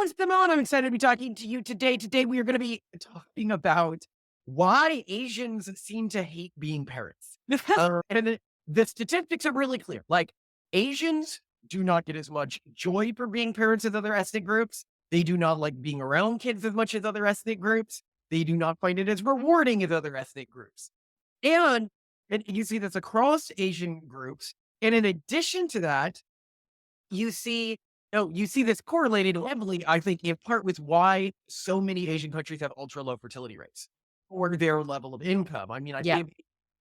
Hello, it's Simone. I'm excited to be talking to you today. Today, we are going to be talking about why Asians seem to hate being parents. And the statistics are really clear. Like, Asians do not get as much joy from being parents as other ethnic groups. They do not like being around kids as much as other ethnic groups. They do not find it as rewarding as other ethnic groups. And, and you see this across Asian groups. And in addition to that, you see you see this correlated heavily, I think, in part with why so many Asian countries have ultra low fertility rates or their level of income. I mean, I Yeah. think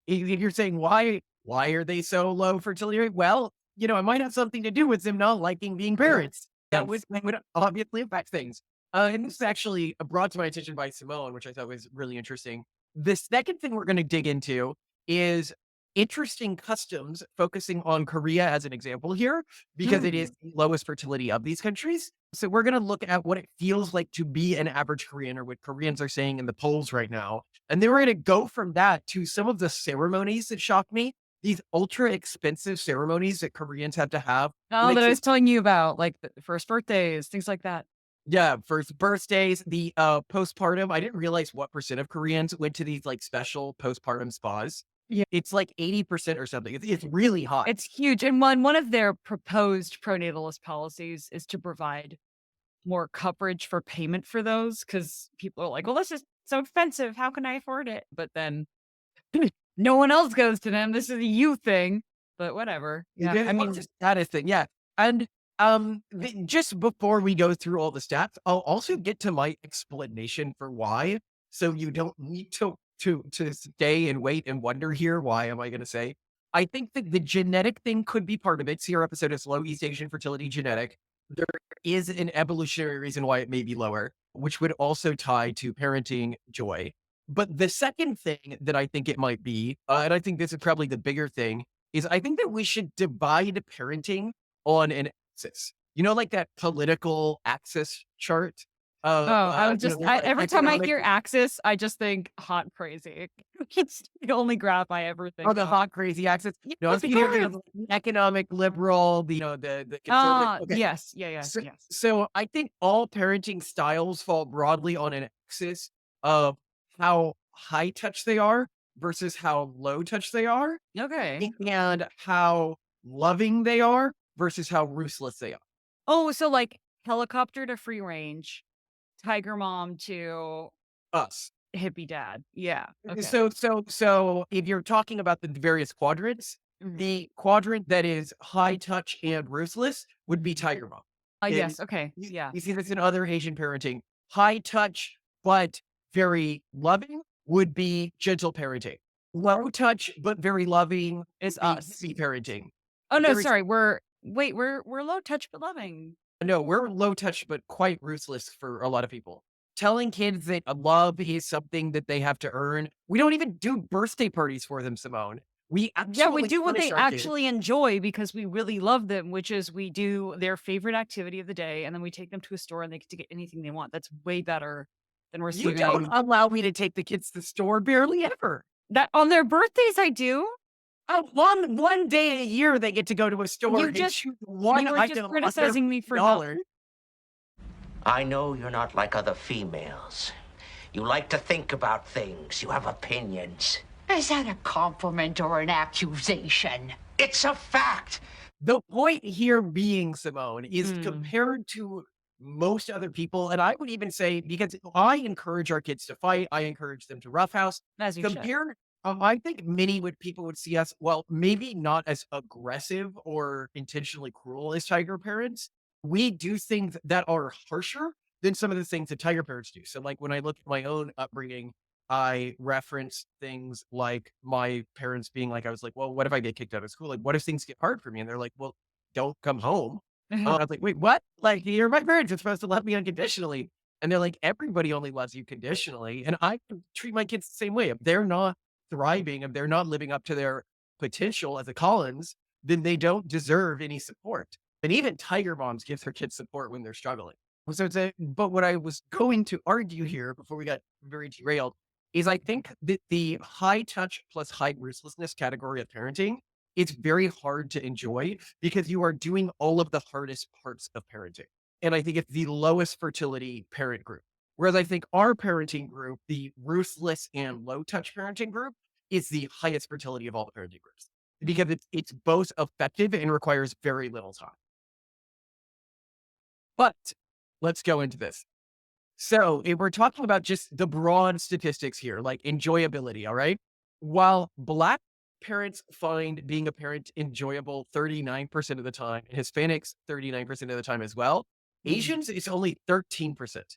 if you're saying why are they so low fertility rate? Well, it might have something to do with them not liking being parents. That would obviously affect things. And this is actually brought to my attention by Simone, which I thought was really interesting. The second thing we're going to dig into is interesting customs, focusing on Korea as an example here, because it is Mm. the lowest fertility of these countries. So we're going to look at what it feels like to be an average Korean, or what Koreans are saying in the polls right now. And then we're going to go from that to some of the ceremonies that shock me. These ultra expensive ceremonies that Koreans have to have. Oh, Like, that I was telling you about, like, the first birthdays, things like that. yeah, first birthdays, the postpartum. I didn't realize what percent of Koreans went to these like special postpartum spas. Yeah. It's like 80% or something. It's really high. It's huge, and one of their proposed pronatalist policies is to provide more coverage for payment for those, because people are like, "Well, this is so expensive, how can I afford it?" But then no one else goes to them, this is a you thing, but whatever. It Yeah, is I well, mean just status thing, yeah. And, just before we go through all the stats, I'll also get to my explanation for why, so you don't need to stay and wait and wonder here, why am I gonna say? I think that the genetic thing could be part of it. See, our episode is low East Asian fertility genetic. There is an evolutionary reason why it may be lower, which would also tie to parenting joy. But the second thing that I think it might be, and I think this is probably the bigger thing, is I think that we should divide parenting on an axis. Like that political axis chart? oh, I was There's just I like every time I economic. hear Axis, I just think hot and crazy. It's the only graph I ever Oh, think the of. hot, crazy axis. Yeah, No, I'm of thinking course. of the economic liberal, the conservative. Ah, Okay. yes. Yeah, yeah, So, yes. so I think all parenting styles fall broadly on an axis of how high touch they are versus how low touch they are, Okay. and how loving they are versus how ruthless they are. Oh, so, like, helicopter to free range, tiger mom to Us. hippie dad. Yeah, okay. So if you're talking about the various quadrants, Mhm. the quadrant that is high touch and ruthless would be Tiger Mom. And Yes, okay, you, yeah. you see this in other Asian parenting. High touch, but very loving would be gentle parenting. Low touch, but very loving It's would be us. hippie parenting. Oh, no, Very sorry, we're low touch but loving. No, we're low touch, but quite ruthless for a lot of people. Telling kids that love is something that they have to earn. We don't even do birthday parties for them, Simone. We Yeah, we absolutely do what punish they our kids. actually enjoy because we really love them, which is we do their favorite activity of the day, and then we take them to a store and they get to get anything they want. That's way better than You don't receiving allow me to take the kids to the store barely ever. that on their birthdays, I do. One day a year they get to go to a store You and just choose one you were just item under criticizing me for not $50. I know you're not like other females. You like to think about things. You have opinions. Is that a compliment or an accusation? It's a fact. The point here being, Simone, is Mm, compared to most other people, and I would even say, because I encourage our kids to fight, I encourage them to roughhouse. as you should. Compared, I think many people would see us, well, maybe not as aggressive or intentionally cruel as tiger parents. We do things that are harsher than some of the things that tiger parents do. So, like when I look at my own upbringing, I reference things like my parents being like, I was like, well, what if I get kicked out of school? Like, what if things get hard for me? And they're like, well, don't come home. I was like, wait, what? Like, you're my parents. You're supposed to love me unconditionally. And they're like, everybody only loves you conditionally. And I treat my kids the same way. If they're not thriving, if they're not living up to their potential as a Collins, then they don't deserve any support. And even tiger moms give their kids support when they're struggling. But what I was going to argue here before we got very derailed is I think that the high touch plus high ruthlessness category of parenting is very hard to enjoy because you are doing all of the hardest parts of parenting. and I think it's the lowest fertility parent group. Whereas I think our parenting group, the ruthless and low touch parenting group, is the highest fertility of all the parenting groups because it's both effective and requires very little time. But let's go into this. So if we're talking about just the broad statistics here, like enjoyability, all right? While Black parents find being a parent enjoyable 39% of the time, and Hispanics 39% of the time as well, Mhm. Asians is only 13%.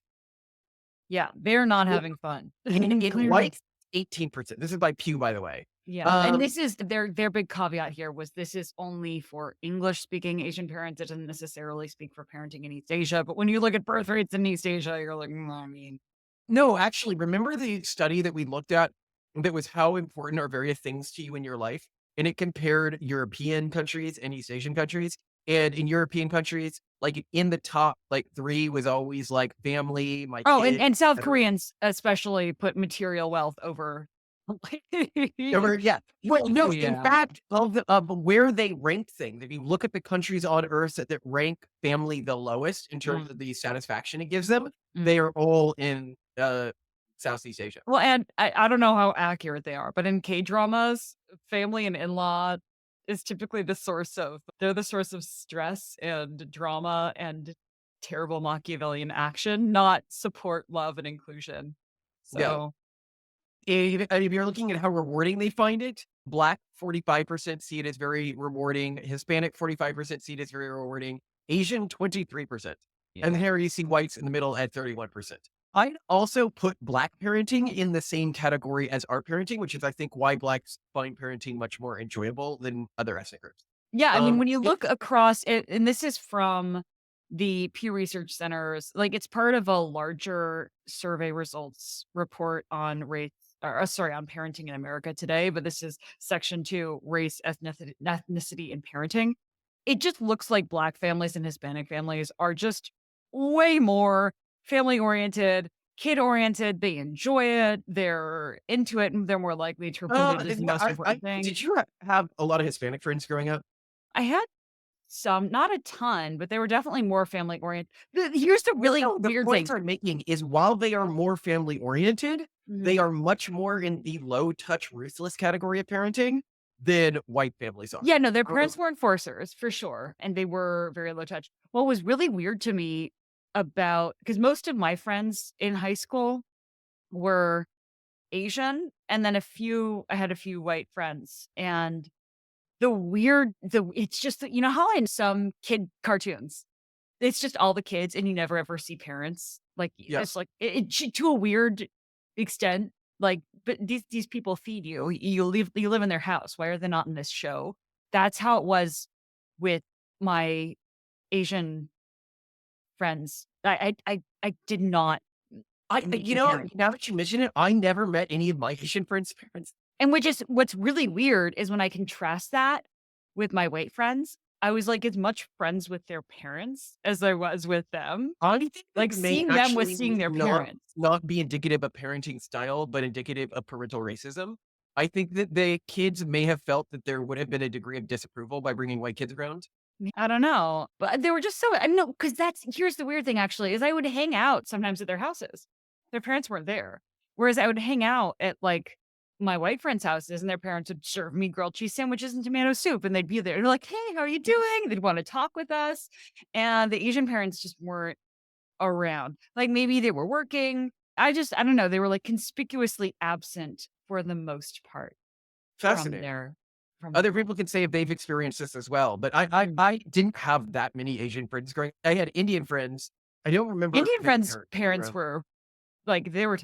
Yeah, they're not In, having fun. in Clearly. whites, 18%. This is by Pew, by the way. Yeah, and Um, this is their big caveat here was this is only for English-speaking Asian parents. It doesn't necessarily speak for parenting in East Asia, but when you look at birth rates in East Asia, you're like, I mean, no, actually, remember the study that we looked at that was how important are various things to you in your life? And it compared European countries and East Asian countries. And in European countries, like in the top, like three was always like family, my oh, kids, and South etc. Koreans especially put material wealth over. Yeah. Well, no, in Yeah. fact, of where they rank things, if you look at the countries on earth that rank family the lowest in terms Mm, of the satisfaction it gives them, mm. they are all in Southeast Asia. Well, and I don't know how accurate they are, but in K-dramas, family and in-law is typically they're the source of stress and drama and terrible Machiavellian action, not support, love, and inclusion. Yeah. So, If you're looking at how rewarding they find it, Black 45% see it as very rewarding, Hispanic 45% see it as very rewarding, Asian 23%. And yeah. here you see whites in the middle at 31%. I'd also put Black parenting in the same category as our parenting, which is I think why Blacks find parenting much more enjoyable than other ethnic groups. Yeah, I mean, when you It, look across it, and this is from the Pew Research Center's, like it's part of a larger survey results report on race, or sorry, on parenting in America today. But this is section two, race, ethnicity, and parenting. It just looks like Black families and Hispanic families are just way more family oriented, kid oriented. They enjoy it. They're into it, and they're more likely to promote it as the most important thing. did you have a lot of Hispanic friends growing up? I had some, not a ton, but they were definitely more family oriented. Here's the really No, the weird thing. point I'm making is while they are more family oriented, they Mhm. are much more in the low touch, ruthless category of parenting than white families are. Yeah, no, their I don't know. parents were enforcers for sure, and they were very low touch. What was really weird to me about because most of my friends in high school were Asian, and then I had a few white friends, and it's just that how in some kid cartoons it's just all the kids and you never ever see parents. Like, Yeah, it's like to a weird extent, like, but these people feed you. You live in their house. Why are they not in this show? That's how it was with my Asian friends. I did not meet the parents. now that you mention it, I never met any of my Asian friends' parents. And what's really weird is when I contrast that with my white friends, I was, like, as much friends with their parents as I was with them. I think Like, that may seeing them was actually seeing their parents. not be indicative of parenting style, but indicative of parental racism. I think that the kids may have felt that there would have been a degree of disapproval by bringing white kids around. I don't know, but they were just so I know because that's here's the weird thing actually, is I would hang out sometimes at their houses. Their parents weren't there. Whereas I would hang out at, like, my white friends' houses, and their parents would serve me grilled cheese sandwiches and tomato soup, and they'd be there. They're like, "Hey, how are you doing?" They'd wanna talk with us, and the Asian parents just weren't around. Like, maybe they were working. I don't know, they were, like, conspicuously absent for the most part from Fascinating. their from Other people can say if they've experienced this as well, but I didn't have that many Asian friends growing. I had Indian friends. I don't remember Indian their friends' parents being parents around. were like, they were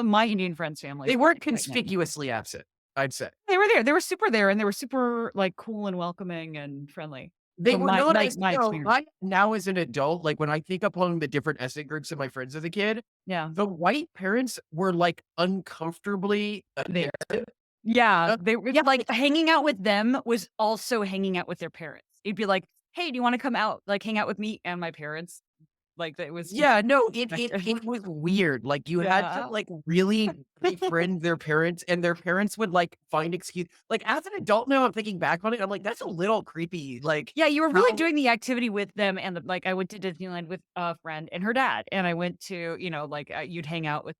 my Indian friends' families They were weren't pretty tight-knit. conspicuously absent, I'd say. They were there, they were super there, and they were super, like, cool and welcoming and friendly They from were not as my experience. I now as an adult, like, when I think upon the different ethnic groups of my friends as a kid, Yeah. the white parents were, like, uncomfortably There. attentive. Yeah, Uh, they were yeah, like, hanging out with them was also hanging out with their parents. It'd be like, "Hey, do you wanna come out, like, hang out with me and my parents?" Like that was just Yeah, no, it was weird. Like, you had to, yeah. like, really befriend their parents, and their parents would, like, find excuse like, as an adult now, I'm thinking back on it, I'm like, "That's a little creepy." Like, Yeah, you were really how doing the activity with them and like I went to Disneyland with a friend and her dad and I went to, like you'd hang out with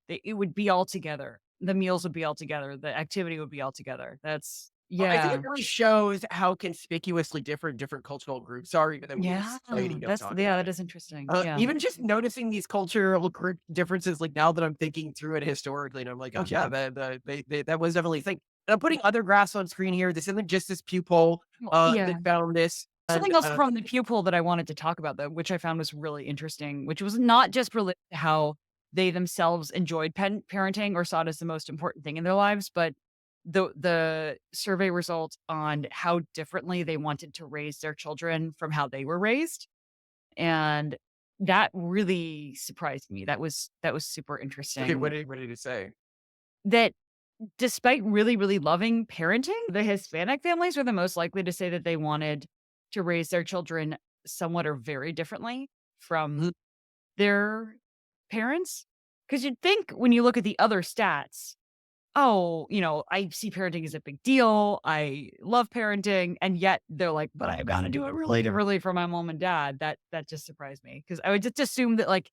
it would be all together. The meals would be all together. The activity would be all together. That's well, I think it yeah. really shows how conspicuously different cultural groups are, even though we as Yeah. a society don't That's talk yeah, about that it. is interesting. Yeah. Even just noticing these cultural differences, like, now that I'm thinking through it historically, and I'm like, "Oh, yeah, that was definitely a thing." And I'm putting other graphs on screen here. This isn't just this Pew poll, Well, yeah. that found this, Something and, else from the pupil that I wanted to talk about though, which I found was really interesting, which was not just related to how they themselves enjoyed parenting or saw it as the most important thing in their lives, but the survey results on how differently they wanted to raise their children from how they were raised. And that really surprised me. That was super okay, interesting. what did it say? That despite really, really loving parenting, the Hispanic families were the most likely to say that they wanted to raise their children somewhat or very differently from their parents. Because you'd think when you look at the other stats, oh, I see parenting as a big deal. I love parenting. And yet they're like, but I've got to do it really differently from my mom and dad. That just surprised me. Because I would just assume that like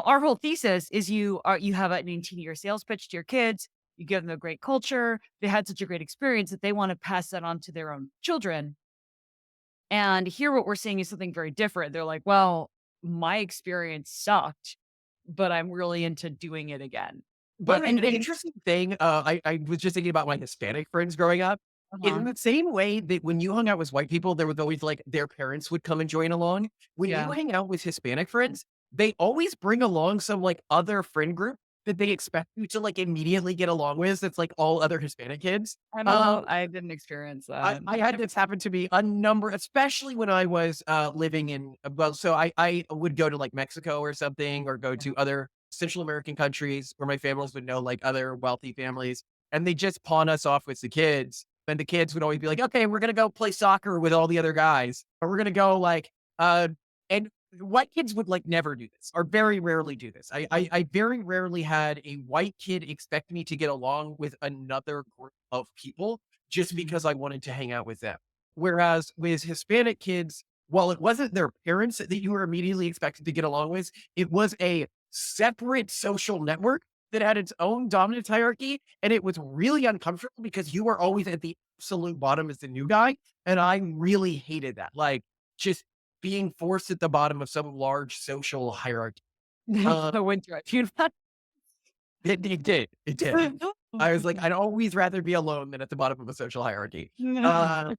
our whole thesis is you have an 18-year sales pitch to your kids, you give them a great culture, they had such a great experience that they want to pass that on to their own children. And here what we're seeing is something very different. They're like, well, my experience sucked, but I'm really into doing it again. But And an interesting thing, I was just thinking about my Hispanic friends growing up. In uh-huh. the same way that when you hung out with white people, there was always like their parents would come and join along. When you Yeah. hang out with Hispanic friends, they always bring along some like other friend group that they expect you to like immediately get along with. That's like all other Hispanic kids. I don't Um, know. I didn't experience I, that. I had this happen to me a number, especially when I was living in, well, so I would go to like Mexico or something, or go to other Central American countries where my families would know like other wealthy families, and they just pawn us off with the kids. And the kids would always be like, okay, we're going to go play soccer with all the other guys, or we're going to go like, and white kids would like never do this or very rarely do this. I very rarely had a white kid expect me to get along with another group of people just Mhm. because I wanted to hang out with them. Whereas with Hispanic kids, while it wasn't their parents that you were immediately expected to get along with, it was a separate social network that had its own dominance hierarchy. And it was really uncomfortable because you were always at the absolute bottom as the new guy. And I really hated that. Like, just being forced at the bottom of some large social hierarchy. Uh, I went through it. it did. It did. I was like, I'd always rather be alone than at the bottom of a social hierarchy. Uh,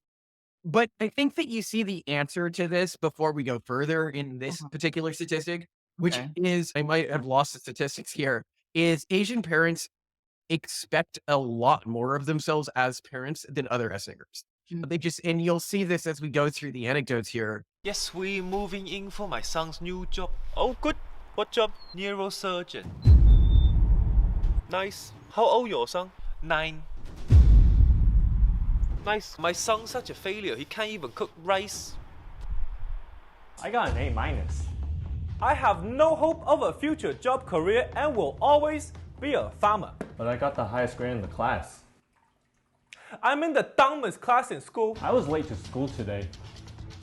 but I think that you see the answer to this before we go further in this Uh-huh. particular statistic, which Okay. is, I might have lost the statistics here, is Asian parents expect a lot more of themselves as parents than other ethnic groups. Mm. They just, and you'll see this as we go through the anecdotes here. Yes, we're moving in for my son's new job. Oh, good. What job? Neurosurgeon. Nice. How old your son? 9. Nice. My son's such a failure. He can't even cook rice. I got an A minus. I have no hope of a future job career and will always be a farmer. But I got the highest grade in the class. I'm in the dumbest class in school. I was late to school today.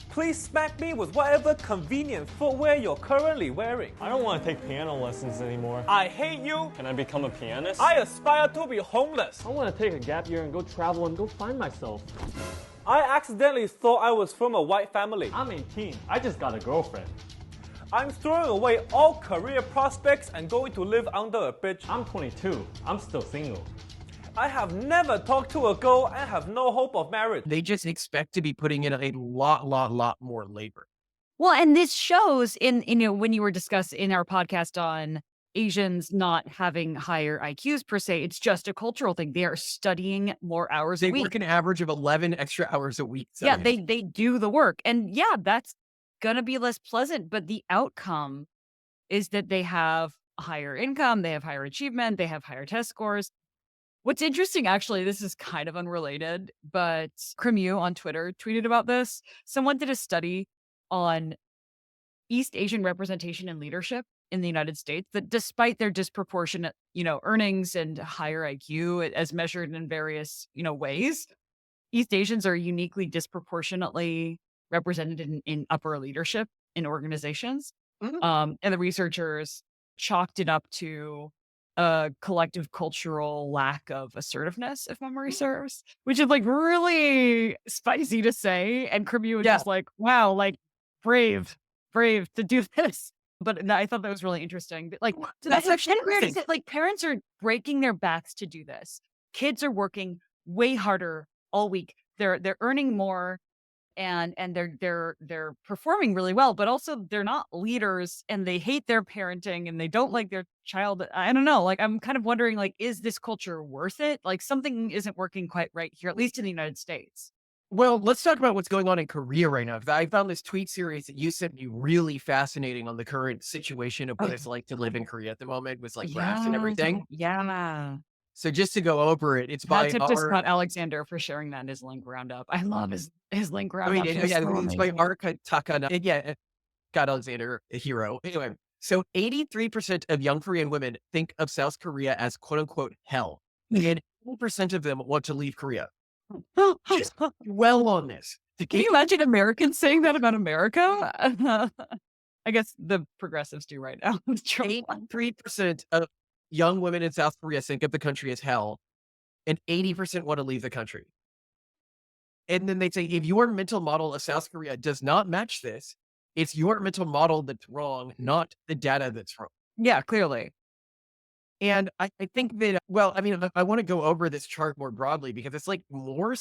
Please smack me with whatever convenient footwear you're currently wearing. I don't want to take piano lessons anymore. I hate you. Can I become a pianist? I aspire to be homeless. I want to take a gap year and go travel and go find myself. I accidentally thought I was from a white family. I'm 18. I just got a girlfriend. I'm throwing away all career prospects and going to live under a bridge. I'm 22. I'm still single. I have never talked to a girl and have no hope of marriage. They just expect to be putting in a lot more labor. Well, and this shows in when you were discussing in our podcast on Asians not having higher IQs per se, it's just a cultural thing. They are studying more hours They a week. work an average of 11 extra hours a week. Yeah, So they do the work. And yeah, that's gonna be less pleasant, but the outcome is that they have a higher income, they have higher achievement, they have higher test scores. What's interesting, actually, this is kind of unrelated, but Cremu on Twitter tweeted about this. Someone did a study on East Asian representation in leadership in the United States that despite their disproportionate, earnings and higher IQ as measured in various, ways, East Asians are uniquely disproportionately represented in upper leadership in organizations. Mhm. And the researchers chalked it up to a collective cultural lack of assertiveness, if memory serves, which is like really spicy to say. And Kirby was Yeah. just like, wow, like brave, brave to do this. But no, I thought that was really interesting. But like, so That's actually weird. interesting. Like parents are breaking their backs to do this. Kids are working way harder all week. They're earning more and they're performing really well, but also they're not leaders and they hate their parenting and they don't like their child. I don't know. Like I'm kind of wondering, like, is this culture worth it? Like something isn't working quite right here, at least in the United States. Well, let's talk about what's going on in Korea right now. 'Cause I found this tweet series that you sent me really fascinating on the current situation of what Okay. it's like to live in Korea at the moment with like graphs and Yeah. everything. Yeah. So just to go over it, it's Hat by tip to our Scott Alexander for sharing that in his link roundup. I love his link I mean, roundup. yeah, It's so it's by amazing. Arka Takana. And yeah, Scott Alexander, a hero. Anyway, so 83% of young Korean women think of South Korea as quote unquote hell. And 80% of them want to leave Korea. Just dwell on this. Can you imagine Americans saying that about America? I guess the progressives do right now. with Trump. 83% of young women in South Korea think of the country as hell, and 80% want to leave the country. And then they say, if your mental model of South Korea does not match this, it's your mental model that's wrong, not the data that's wrong. Yeah, clearly. And I think that, well, I mean, I want to go over this chart more broadly because it's like more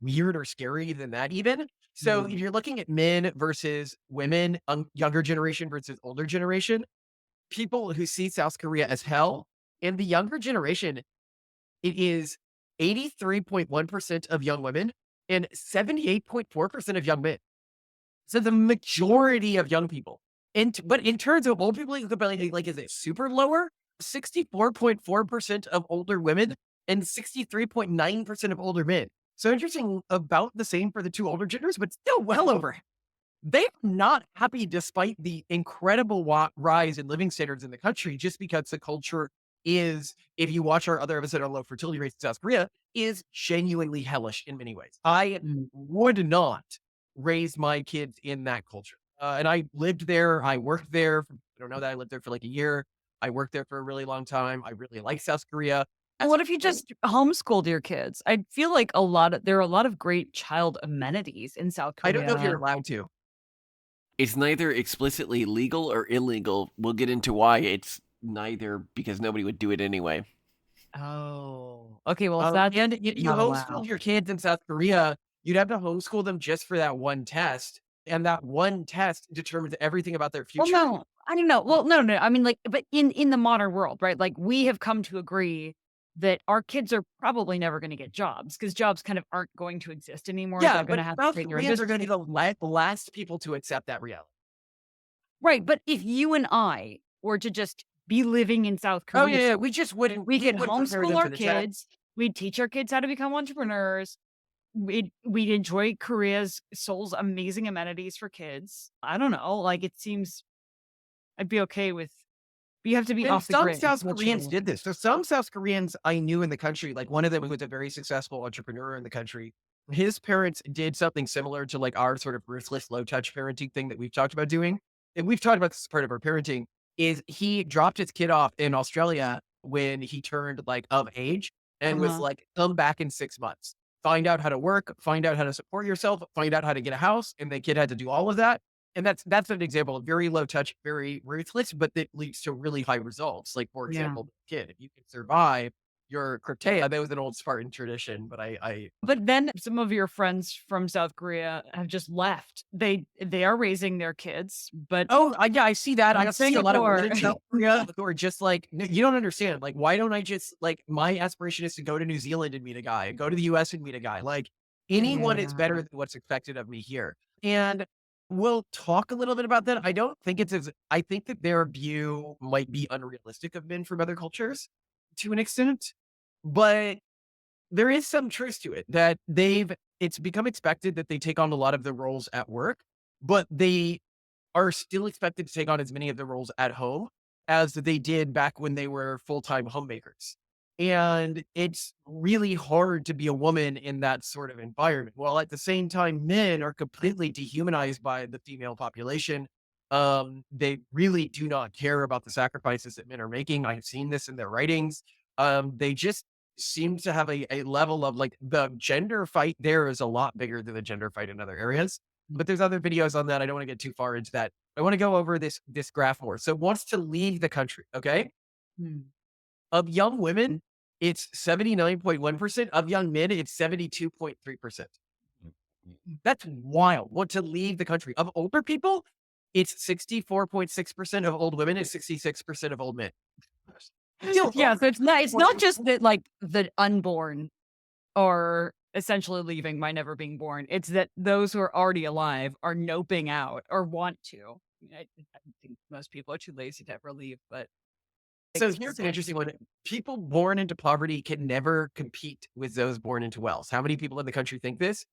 weird or scary than that, even. So if you're looking at men versus women, younger generation versus older generation, people who see South Korea as hell, in the younger generation, it is 83.1% of young women and 78.4% of young men. So the majority of young people. But in terms of old people, you could be like, is it super lower? 64.4% of older women and 63.9% of older men. So interesting, about the same for the two older genders, but still well over. They're not happy despite the incredible rise in living standards in the country, just because the culture is, if you watch our other episode on low fertility rates in South Korea, is genuinely hellish in many ways. I Mm. would not raise my kids in that culture. And I lived there. I worked there. I don't know that I lived there for like a year. I worked there for a really long time. I really like South Korea. Well, what if you just homeschooled your kids? I feel like there are a lot of great child amenities in South I Korea. don't know if you're allowed to. It's neither explicitly legal or illegal. We'll get into why it's neither because nobody would do it anyway. Oh, okay. Well, if that's And you not homeschool allowed. your kids in South Korea, you'd have to homeschool them just for that one test. And that one test determines everything about their Well, future. no, I don't know. Well, no. I mean, like, but in the modern world, right? Like, we have come to agree that our kids are probably never going to get jobs because jobs kind of aren't going to exist anymore. Yeah, They're going but to have to South create their own Koreans are going to business. be the last people to accept that reality. Right. But if you and I were to just be living in South Oh, Korea, yeah, we just wouldn't. we could wouldn't prepare homeschool them our for the test. kids. We'd teach our kids how to become entrepreneurs. We'd enjoy Korea's Seoul's amazing amenities for kids. I don't know. Like it seems I'd be okay with. But you have to be And off the some grid. South That's Koreans true. did this. So some South Koreans I knew in the country, like one of them who was a very successful entrepreneur in the country, his parents did something similar to like our sort of ruthless, low touch parenting thing that we've talked about doing. And we've talked about this as part of our parenting is he dropped his kid off in Australia when he turned like of age and was Uh-huh. like, come back in 6 months, find out how to work, find out how to support yourself, find out how to get a house. And the kid had to do all of that. And that's an example of very low touch, very ruthless, but that leads to really high results. Like, for Yeah. example, the kid, if you can survive your Krypteia, that was an old Spartan tradition, but But then some of your friends from South Korea have just left. They are raising their kids, but yeah, I see that. I in see a lot of women in Singapore. South Korea who are just like, you don't understand. Like, why don't I just like my aspiration is to go to New Zealand and meet a guy, go to the US and meet a guy. Like anyone is better than what's expected of me here. And we'll talk a little bit about that. I don't think I think that their view might be unrealistic of men from other cultures to an extent, but there is some truth to it that it's become expected that they take on a lot of the roles at work, but they are still expected to take on as many of the roles at home as they did back when they were full-time homemakers. And it's really hard to be a woman in that sort of environment. While at the same time, men are completely dehumanized by the female population. They really do not care about the sacrifices that men are making. I've seen this in their writings. They just seem to have a level of like the gender fight there is a lot bigger than the gender fight in other areas. But there's other videos on that. I don't want to get too far into that. I want to go over this graph more. So wants to leave the country. Okay. Hmm. Of young women, it's 79.1%. Of young men, it's 72.3%. That's wild. Want to leave the country. Of older people, it's 64.6% of old women and 66% of old men. Still Yeah, so it's not 40. just that like the unborn are essentially leaving by never being born. It's that those who are already alive are noping out or want to. I think most people are too lazy to ever leave, but So here's an interesting one. People born into poverty can never compete with those born into wealth. How many people in the country think this?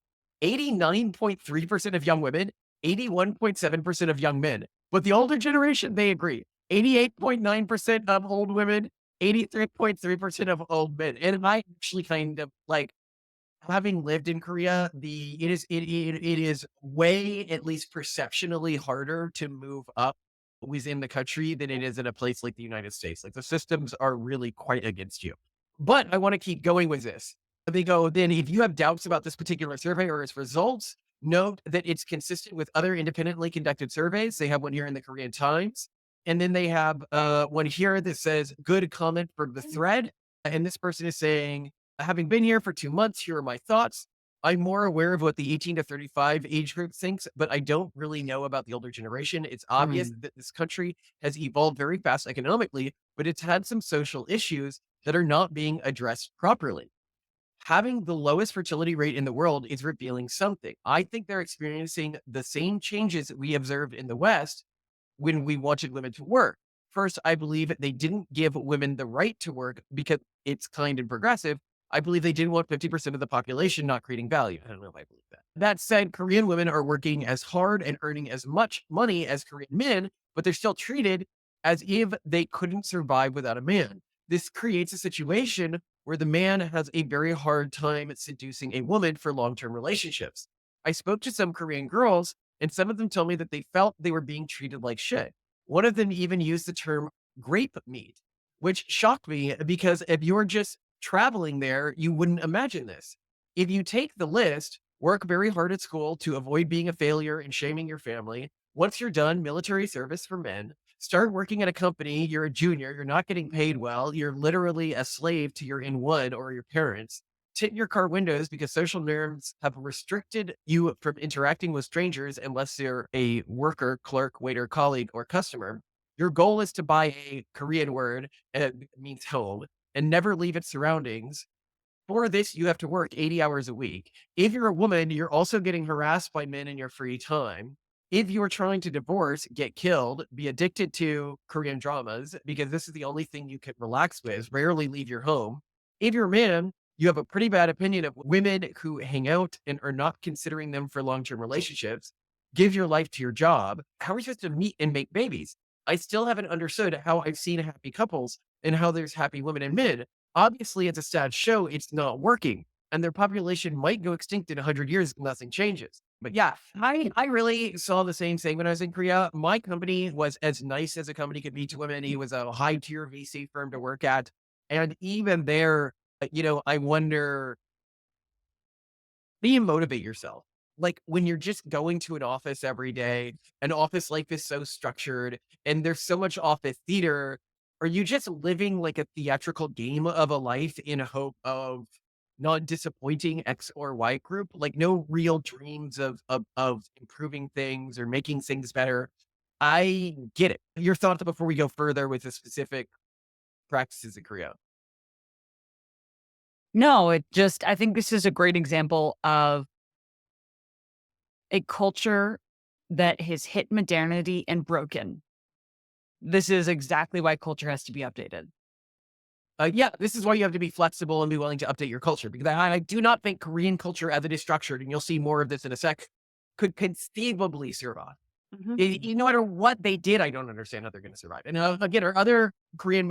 89.3% of young women, 81.7% of young men. But the older generation, they agree. 88.9% of old women, 83.3% of old men. And I actually kind of like having lived in Korea, it is way, at least perceptionally, harder to move up within the country than it is in a place like the United States. Like the systems are really quite against you. But I want to keep going with this. They go, then if you have doubts about this particular survey or its results, note that it's consistent with other independently conducted surveys. They have one here in the Korean Times. And then they have one here that says, good comment for the thread. And this person is saying, having been here for 2 months, here are my thoughts. I'm more aware of what the 18 to 35 age group thinks, but I don't really know about the older generation. It's obvious that this country has evolved very fast economically, but it's had some social issues that are not being addressed properly. Having the lowest fertility rate in the world is revealing something. I think they're experiencing the same changes that we observed in the West when we wanted women to work. First, I believe they didn't give women the right to work because it's kind and progressive. I believe they didn't want 50% of the population not creating value. I don't know if I believe that. That said, Korean women are working as hard and earning as much money as Korean men, but they're still treated as if they couldn't survive without a man. This creates a situation where the man has a very hard time seducing a woman for long term relationships. I spoke to some Korean girls, and some of them told me that they felt they were being treated like shit. One of them even used the term grape meat, which shocked me because if you're just traveling there, you wouldn't imagine this. If you take the list, work very hard at school to avoid being a failure and shaming your family. Once you're done, military service for men. Start working at a company, you're a junior, you're not getting paid well, you're literally a slave to your N1 or your parents. Tint your car windows because social norms have restricted you from interacting with strangers unless you're a worker, clerk, waiter, colleague, or customer. Your goal is to buy a Korean word, and it means home, and never leave its surroundings. For this, you have to work 80 hours a week. If you're a woman, you're also getting harassed by men in your free time. If you're trying to divorce, get killed, be addicted to Korean dramas, because this is the only thing you can relax with, rarely leave your home. If you're a man, you have a pretty bad opinion of women who hang out and are not considering them for long term relationships. Give your life to your job. How are you supposed to meet and make babies? I still haven't understood how I've seen happy couples and how there's happy women and men. Obviously, it's a sad show. It's not working. And their population might go extinct in 100 years if nothing changes. But yeah, I really saw the same thing when I was in Korea. My company was as nice as a company could be to women. He was a high tier VC firm to work at. And even there, I wonder, how do you motivate yourself? Like when you're just going to an office every day, an office life is so structured and there's so much office theater. Are you just living like a theatrical game of a life in hope of not disappointing X or Y group? Like no real dreams of improving things or making things better. I get it. Your thoughts before we go further with the specific practices in Korea. no, I think this is a great example of a culture that has hit modernity and broken. This is exactly why culture has to be updated. Yeah, this is why you have to be flexible and be willing to update your culture because I do not think Korean culture as it is structured, and you'll see more of this in a sec, could conceivably survive. Mhm. No matter what they did, I don't understand how they're going to survive. And again, our other Korean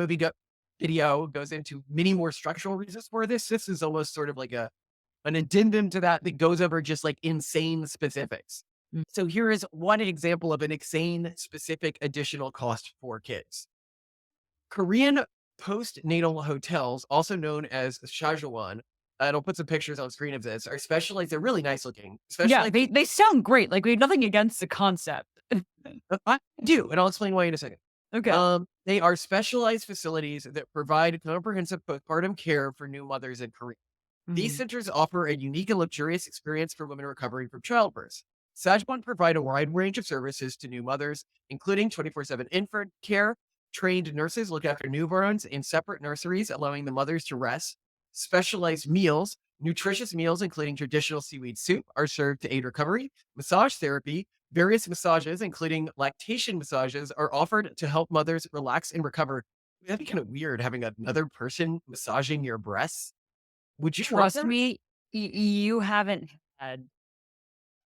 video goes into many more structural reasons for this. This is almost sort of like an addendum to that that goes over just like insane specifics. Mm. So here is one example of an insane specific additional cost for kids. Korean postnatal hotels, also known as shajuan, and I'll put some pictures on screen of this, are specialized. They're really nice looking, Yeah, especially they sound great. Like, we have nothing against the concept. I do, and I'll explain why in a second. Okay. They are specialized facilities that provide comprehensive postpartum care for new mothers in Korea. These Mhm. centers offer a unique and luxurious experience for women recovering from childbirth. Sajban provide a wide range of services to new mothers, including 24/7 infant care. Trained nurses look after newborns in separate nurseries, allowing the mothers to rest. Specialized meals, nutritious meals, including traditional seaweed soup, are served to aid recovery. Massage therapy, various massages, including lactation massages, are offered to help mothers relax and recover. That'd be kind of weird having another person massaging your breasts. Would you want Trust that? me, you haven't had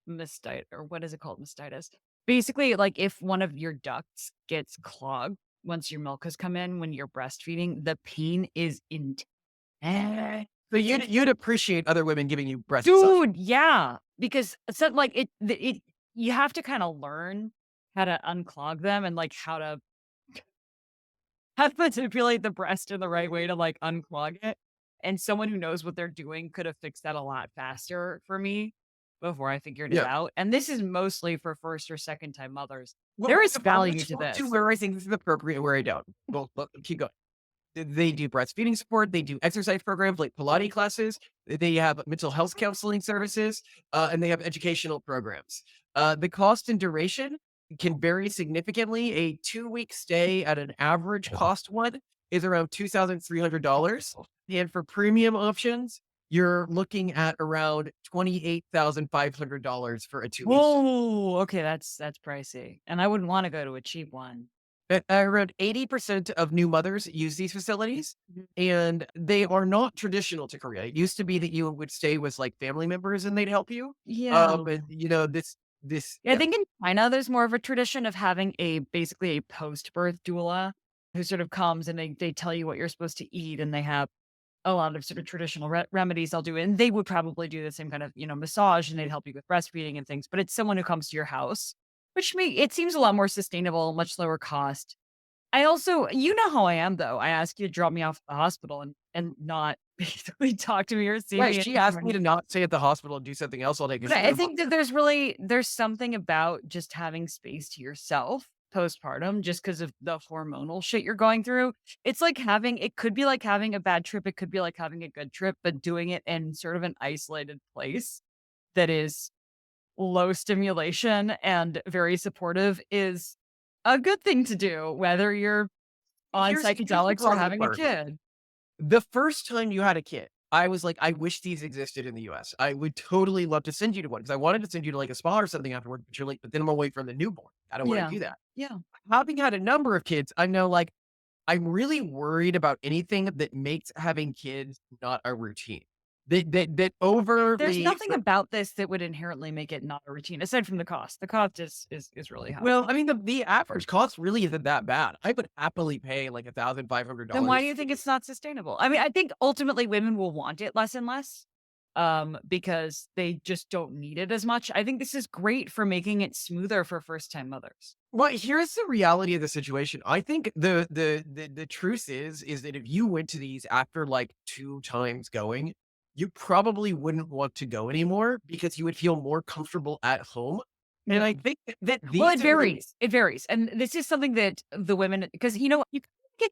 mastitis, or what is it called? Mastitis. Basically, like, if one of your ducts gets clogged once your milk has come in when you're breastfeeding, the pain is intense. So you'd appreciate other women giving you breast massage. Dude, yeah, because so, like, it you have to kinda learn how to unclog them and, like, how to manipulate the breast in the right way to, like, unclog it, and someone who knows what they're doing could have fixed that a lot faster for me before I figured it Yeah. out, and this is mostly for first or second time mothers. Well, There is I'm value to gonna to this. where I think this is appropriate, where I don't. Well, keep going. They do breastfeeding support. They do exercise programs like Pilates classes. They have mental health counseling services, and they have educational programs. The cost and duration can vary significantly. A 2-week stay at an average cost one is around $2,300. And for premium options, you're looking at around $28,500 for a 2-week stay. Whoa, okay, that's pricey, and I wouldn't wanna go to a cheap one. Around 80% of new mothers use these facilities, Mhm. and they are not traditional to Korea. It used to be that you would stay with like family members and they'd help you. Yeah. But this Yeah, I yeah. think in China, there's more of a tradition of having basically a post-birth doula who sort of comes and they tell you what you're supposed to eat, and they have a lot of sort of traditional remedies they'll do, and they would probably do the same kind of, massage, and they'd help you with breastfeeding and things, but it's someone who comes to your house, which it seems a lot more sustainable, much lower cost. I also, you know how I am though. I ask you to drop me off at the hospital and not basically talk to me or see Right. me She asked me anymore. to not stay at the hospital and do something else all day because But she I couldn't. think that there's something about just having space to yourself postpartum just because of the hormonal shit you're going through. It could be like having a bad trip, it could be like having a good trip, but doing it in sort of an isolated place that is low stimulation and very supportive is a good thing to do, whether you're on Here's the psychedelics or problem having a part. kid. The first time you had a kid, I was like, I wish these existed in the US. I would totally love to send you to one because I wanted to send you to like a spa or something afterward, but you're like, but then I'm away from the newborn. I don't want to Yeah. do that. Yeah. Having had a number of kids, I know like I'm really worried about anything that makes having kids not a routine. That There's overly nothing about this that would inherently make it not a routine, aside from the cost. The cost is really high. well, I mean the average cost really isn't that bad. I would happily pay like Then why $1,500. do you think it's not sustainable? I mean, I think ultimately women will want it less and less, because they just don't need it as much. I think this is great for making it smoother for first time mothers. Well, here's the reality of the situation. I think the truth is that if you went to these after like 2 times going, you probably wouldn't want to go anymore because you would feel more comfortable at home. And I think that Well, these it are the varies. It varies, and this is something that the women, because you get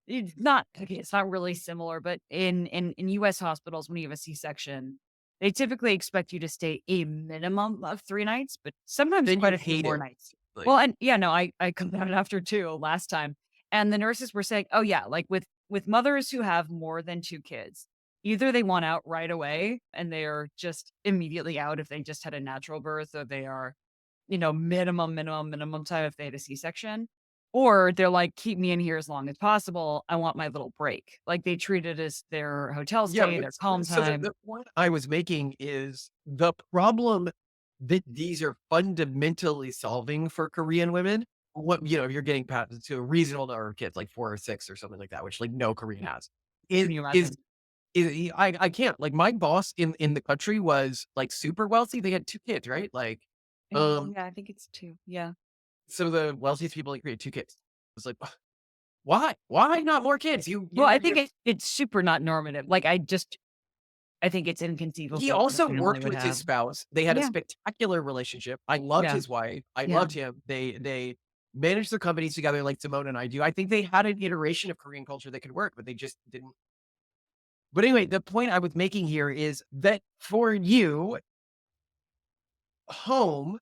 it's not okay. It's not really similar, but in U.S. hospitals, when you have a C-section, they typically expect you to stay a minimum of 3 nights, but sometimes then quite you a few hate more it. nights. Like, Well, and yeah, no, I come down after two last time, and the nurses were saying, oh yeah, like with mothers who have more than two kids, either they want out right away and they are just immediately out if they just had a natural birth, or they are minimum time if they had a C-section. Or they're like, keep me in here as long as possible. I want my little break. Like, they treat it as their hotel yeah, stay, but their calm so time. the point I was making is the problem that these are fundamentally solving for Korean women. What, if you're getting past to a reasonable number of kids, like 4 or 6 or something like that, which like no Korean has, Can is you is imagine? I can't. Like my boss in the country was like super wealthy. They had 2 kids, right? Like, um, Yeah, I think it's 2. Yeah. some of the wealthiest people in Korea, 2 kids. It's like, why? Why not more kids? Well, I think it's super not normative. Like, I think it's He inconceivable that a also family worked would with his have. spouse. They had a Yeah, spectacular relationship. I loved yeah, his wife. I yeah. loved him. They managed their companies together like Simone and I do. I think they had an iteration of Korean culture that could work, but they just didn't. But anyway, the point I was making here is that for you, home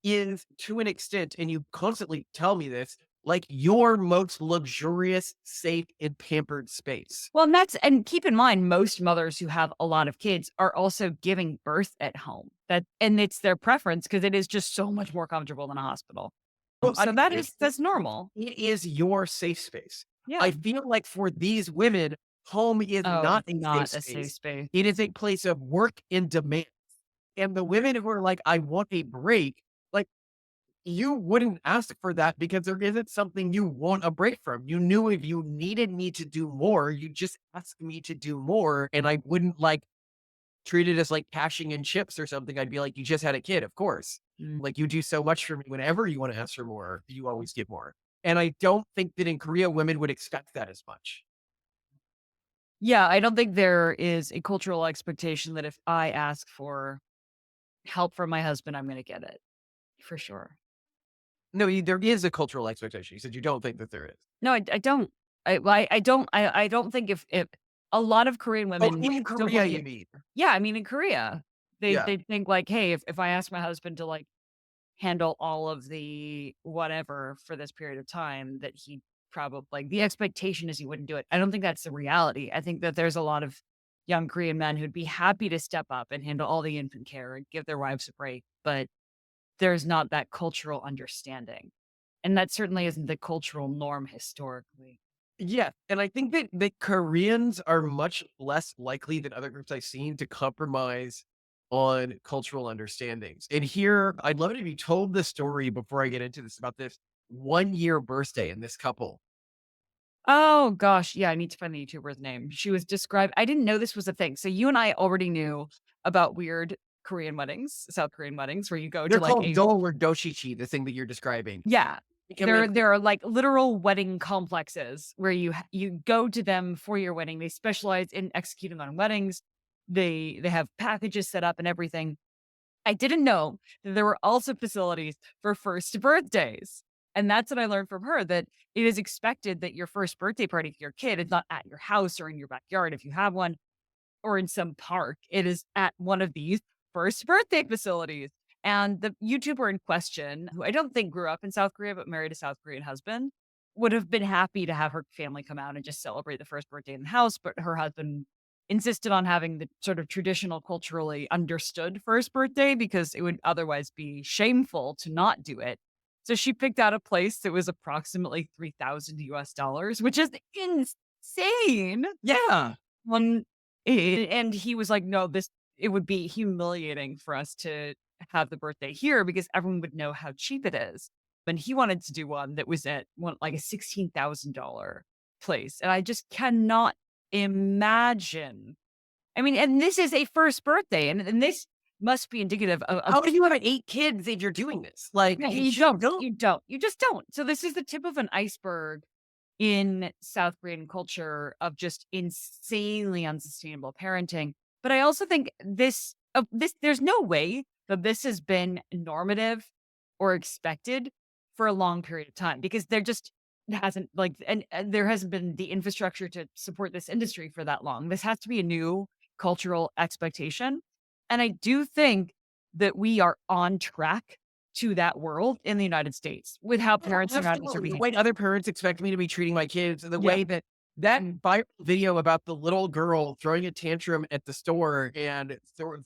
is to an extent, and you constantly tell me this, like your most luxurious, safe, and pampered space. Well, and keep in mind, most mothers who have a lot of kids are also giving birth at home. And it's their preference because it is just so much more comfortable than a hospital. Well, So that's normal. it is your safe space. Yeah. I feel like for these women, home is Oh, not a safe not a safe space. space. It is a place of work and demand. And the women who are like, I want a break, like you wouldn't ask for that because there isn't something you want a break from. You knew if you needed me to do more, you just ask me to do more. And I wouldn't like treat it as like cashing in chips or something. I'd be like, you just had a kid, of course. Mm. Like you do so much for me. Whenever you want to ask for more, you always get more. And I don't think that in Korea, women would expect that as much. Yeah, I don't think there is a cultural expectation that if I ask for help from my husband, I'm going to get it for sure. No, there is a cultural expectation. You said you don't think that there is. No, I don't. I don't think if a lot of Korean Oh, women in don't Korea, look you at. mean? Yeah, I mean, in Korea, Yeah. they think like, hey, if I ask my husband to like handle all of the whatever for this period of time, that he probably like the expectation is he wouldn't do it. I don't think that's the reality. I think that there's a lot of young Korean men who'd be happy to step up and handle all the infant care and give their wives a break, but there's not that cultural understanding. And that certainly isn't the cultural norm historically. Yeah, and I think that Koreans are much less likely than other groups I've seen to compromise on cultural understandings. And here, I'd love it if you told the story before I get into this about this 1 year birthday in this couple. Oh gosh, yeah, I need to find the YouTuber's name. She was described. I didn't know this was a thing. So you and I already knew about weird Korean weddings, South Korean weddings, where you go They're to like called a. dol or doshichi, the thing that you're describing. Yeah. Can we There are like literal wedding complexes where you go to them for your wedding. They specialize in executing on weddings. They have packages set up and everything. I didn't know that there were also facilities for first birthdays. And that's what I learned from her, that it is expected that your first birthday party for your kid is not at your house or in your backyard if you have one, or in some park. It is at one of these first birthday facilities. And the YouTuber in question, who I don't think grew up in South Korea but married a South Korean husband, would have been happy to have her family come out and just celebrate the first birthday in the house. But her husband insisted on having the sort of traditional, culturally understood first birthday because it would otherwise be shameful to not do it. So she picked out a place that was approximately 3,000 US dollars, which is insane. Yeah. And he was like, no, it would be humiliating for us to have the birthday here because everyone would know how cheap it is. And he wanted to do one that was at like a $16,000 place. And I just cannot imagine. I mean, and this is a first birthday, and this must be indicative of. How do you have 8 kids if you're doing this? Like, Yeah, you just don't. So this is the tip of an iceberg in South Korean culture of just insanely unsustainable parenting. But I also think there's no way that this has been normative or expected for a long period of time because there just hasn't and there hasn't been the infrastructure to support this industry for that long. This has to be a new cultural expectation. And I do think that we are on track to that world in the United States with how parents and adults are Absolutely. The behaving. way other parents expect me to be treating my kids, the Yeah. way that viral video about the little girl throwing a tantrum at the store and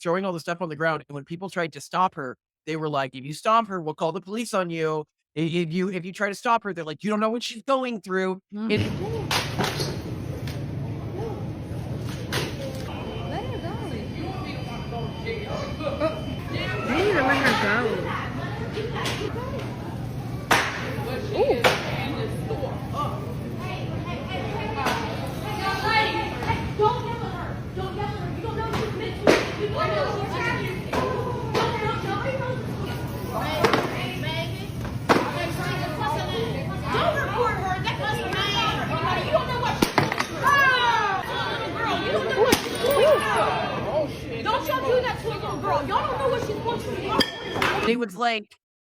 throwing all the stuff on the ground. And when people tried to stop her, they were like, if you stop her, we'll call the police on you. If you try to stop her, they're like, you don't know what she's going through. They need to let her go. Ooh. It was like,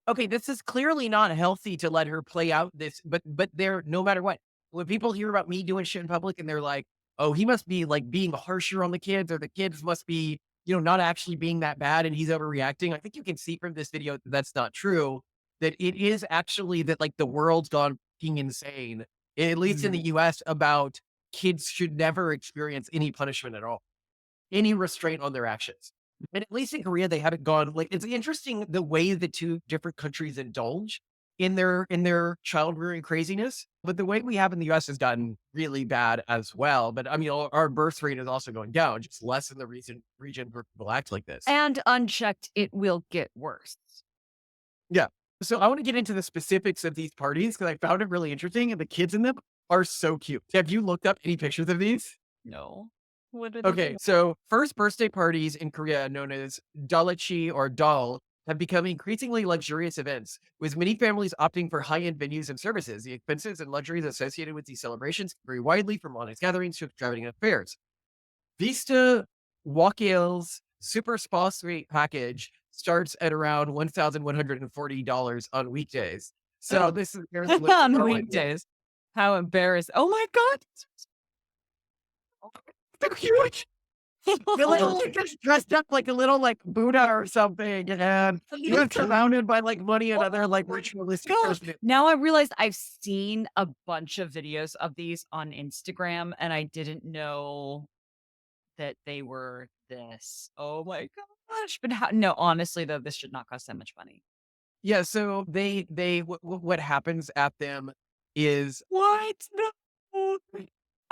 okay, this is clearly not healthy to let her play out this, but they're no matter what. When people hear about me doing shit in public and they're like, oh, he must be like being harsher on the kids, or the kids must be, not actually being that bad and he's overreacting. I think you can see from this video that that's not true. That it is actually that like the world's gone fucking insane, at least in the US, about kids should never experience any punishment at all, any restraint on their actions. And at least in Korea, they haven't gone like it's interesting the way the two different countries indulge in their child rearing craziness. But the way we have in the US has gotten really bad as well. But I mean, our birth rate is also going down, just less in the region where people act like this. And unchecked, it will get worse. Yeah. So I want to get into the specifics of these parties because I found it really interesting, and the kids in them are so cute. Have you looked up any pictures of these? No. What did Okay, so first birthday parties in Korea, known as dalechi or dal, have become increasingly luxurious events, with many families opting for high-end venues and services. The expenses and luxuries associated with these celebrations vary widely from honest gatherings to extravagant affairs. Vista Walkale's Super Spa Suite package starts at around $1,140 on weekdays. So this is on weekdays. How embarrassed. Oh my God. They're huge. The little just dressed up like a little like Buddha or something, and you're surrounded by like money and other like ritualistic person. Now I realized I've seen a bunch of videos of these on Instagram, and I didn't know that they were this. Oh my gosh. But no, honestly though, this should not cost that much money. Yeah, so what happens at them is what? No.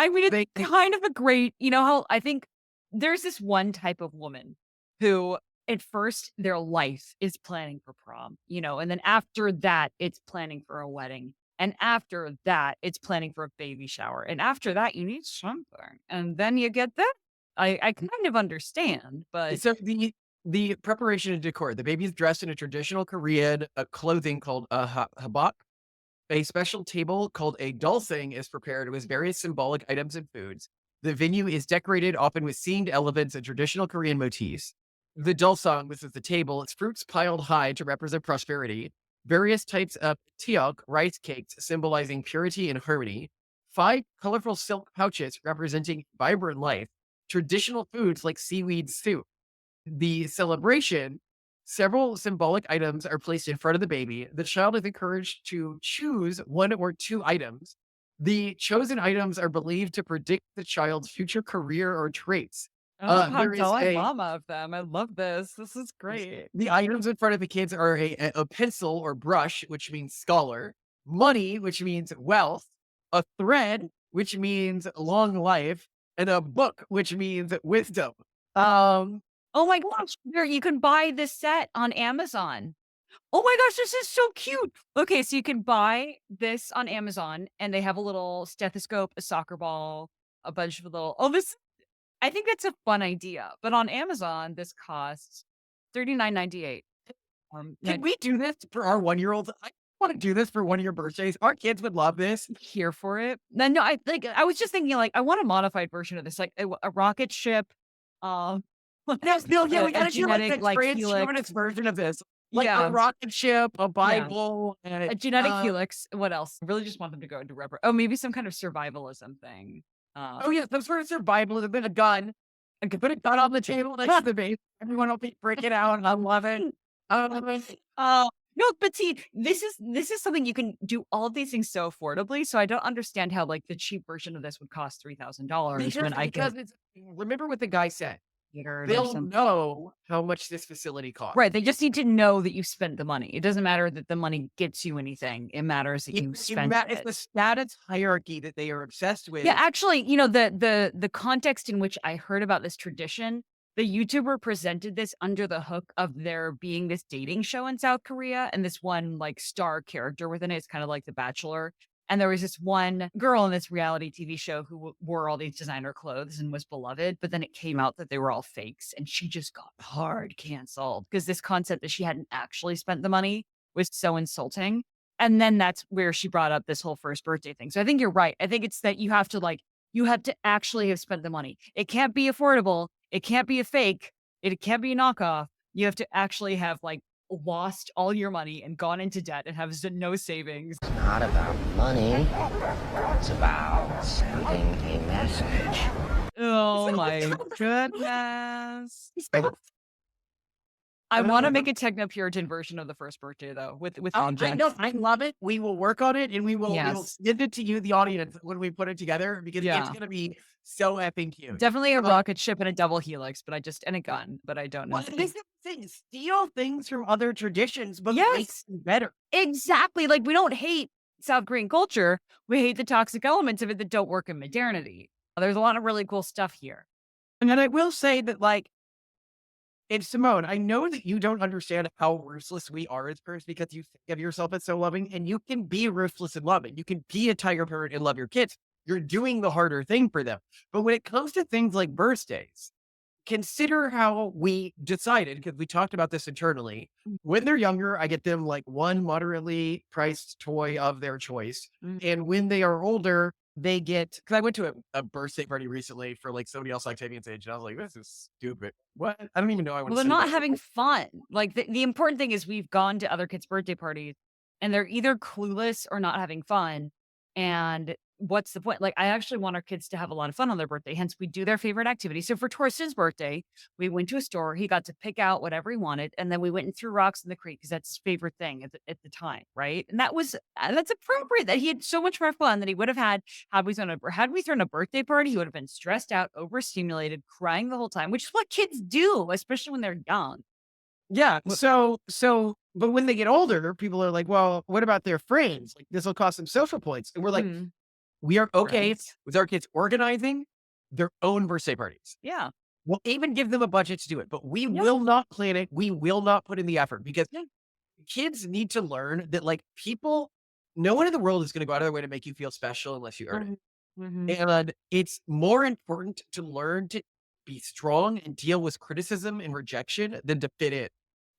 I mean, it's kind of a great, how I think there's this one type of woman who at first their life is planning for prom, and then after that, it's planning for a wedding. And after that, it's planning for a baby shower. And after that, you need something. And then you get that. I kind of understand, but So the preparation and decor, the baby is dressed in a traditional Korean clothing called a habak. A special table called a dulsing is prepared with various symbolic items and foods. The venue is decorated often with themed elements and traditional Korean motifs. The dulsang, this is the table, it's fruits piled high to represent prosperity. Various types of tiok, rice cakes, symbolizing purity and harmony. 5 colorful silk pouches representing vibrant life. Traditional foods like seaweed soup. The celebration, several symbolic items are placed in front of the baby. The child is encouraged to choose 1 or 2 items. The chosen items are believed to predict the child's future career or traits. how There is Dalai Lama of them. I love this. This is great. The items in front of the kids are a pencil or brush, which means scholar, money, which means wealth, a thread, which means long life, and a book, which means wisdom. Oh my gosh, you can buy this set on Amazon. Oh my gosh, this is so cute. Okay, so you can buy this on Amazon, and they have a little stethoscope, a soccer ball, a bunch of little. I think that's a fun idea. But on Amazon, this costs $39.98. Can we do this for our 1-year-olds? I want to do this for one of your birthdays. Our kids would love this. Here for it. No, I was just thinking I want a modified version of this, like a rocket ship. No, yeah, we a gotta do genetic, like like, a helix. transhumanist version of this. Like Yeah. a rocket ship, a Bible, and A genetic helix. What else? I really just want them to go into maybe some kind of survivalism thing. Oh yeah, some sort of survival with a bit of gun. I could put a gun on the table next to the base. Everyone will be freaking out, and I love it. No, but see, this is something you can do all of these things so affordably. So I don't understand how like the cheap version of this would cost $3,000 when I because can. it's, remember what the guy said. Or They'll something. know how much this facility costs. Right. They just need to know that you spent the money. It doesn't matter that the money gets you anything. It matters that you spent It's it. the status hierarchy that they are obsessed with. Yeah, actually, the context in which I heard about this tradition, the YouTuber presented this under the hook of there being this dating show in South Korea and this one like star character within it. It's kind of like The Bachelor. And there was this one girl in this reality TV show who wore all these designer clothes and was beloved. But then it came out that they were all fakes and she just got hard canceled because this concept that she hadn't actually spent the money was so insulting. And then that's where she brought up this whole first birthday thing. So I think you're right. I think it's that you have to actually have spent the money. It can't be affordable. It can't be a fake. It can't be a knockoff. You have to actually have like lost all your money and gone into debt and have no savings. It's not about money. It's about sending a message. Oh my goodness. I want to make a techno Puritan version of the first birthday though, with I objects. know, I love it. We will work on it, and we will Yes. send it to you, the audience, when we put it together because it's Yeah. gonna be so effing cute. Definitely a Uh, rocket ship and a double helix, and a gun, but I don't know. Well, this is the thing. Steal things from other traditions, but Yes. make them better. Exactly. Like we don't hate South Korean culture. We hate the toxic elements of it that don't work in modernity. There's a lot of really cool stuff here. And then I will say that, like, and Simone, I know that you don't understand how ruthless we are as parents because you think of yourself as so loving, and you can be ruthless and loving. You can be a tiger parent and love your kids. You're doing the harder thing for them. But when it comes to things like birthdays, consider how we decided, because we talked about this internally. When they're younger, I get them like one moderately priced toy of their choice. And when they are older, they get, because I went to a birthday party recently for like somebody else Octavian's age, and I was like, this is stupid. What? I don't even know I want Well, to they're say not that. having fun. Like the important thing is we've gone to other kids' birthday parties and they're either clueless or not having fun. And what's the point? Like, I actually want our kids to have a lot of fun on their birthday. Hence, we do their favorite activity. So for Torsten's birthday, we went to a store. He got to pick out whatever he wanted. And then we went and threw rocks in the creek because that's his favorite thing at the time. Right. And that's appropriate that he had so much more fun than he would have had we thrown a birthday party. He would have been stressed out, overstimulated, crying the whole time, which is what kids do, especially when they're young. Yeah. But when they get older, people are like, well, what about their friends? Like, this will cost them social points. And we're like, Mhm. we are okay Right. with our kids organizing their own birthday parties. Yeah. We'll even give them a budget to do it, but we Yeah. will not plan it. We will not put in the effort because Yeah. kids need to learn that, like, no one in the world is going to go out of their way to make you feel special unless you earn it. Mhm. And it's more important to learn to be strong and deal with criticism and rejection than to fit in.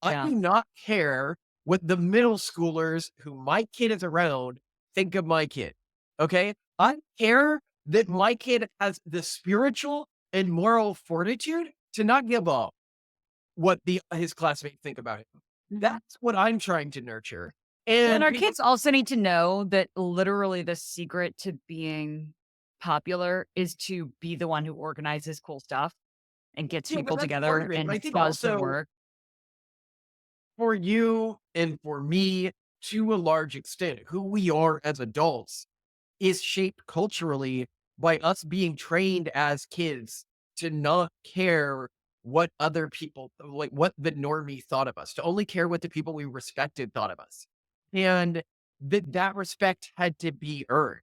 I Yeah. do not care what the middle schoolers who my kid is around think of my kid. Okay. I care that my kid has the spiritual and moral fortitude to not give up what his classmates think about him. That's what I'm trying to nurture. And our people- kids also need to know that literally the secret to being popular is to be the one who organizes cool stuff and gets Yeah, but people that's together part of it, and but I think does the also work. for you and for me, to a large extent, who we are as adults is shaped culturally by us being trained as kids to not care what other people, like what the normie thought of us, to only care what the people we respected thought of us. And that respect had to be earned.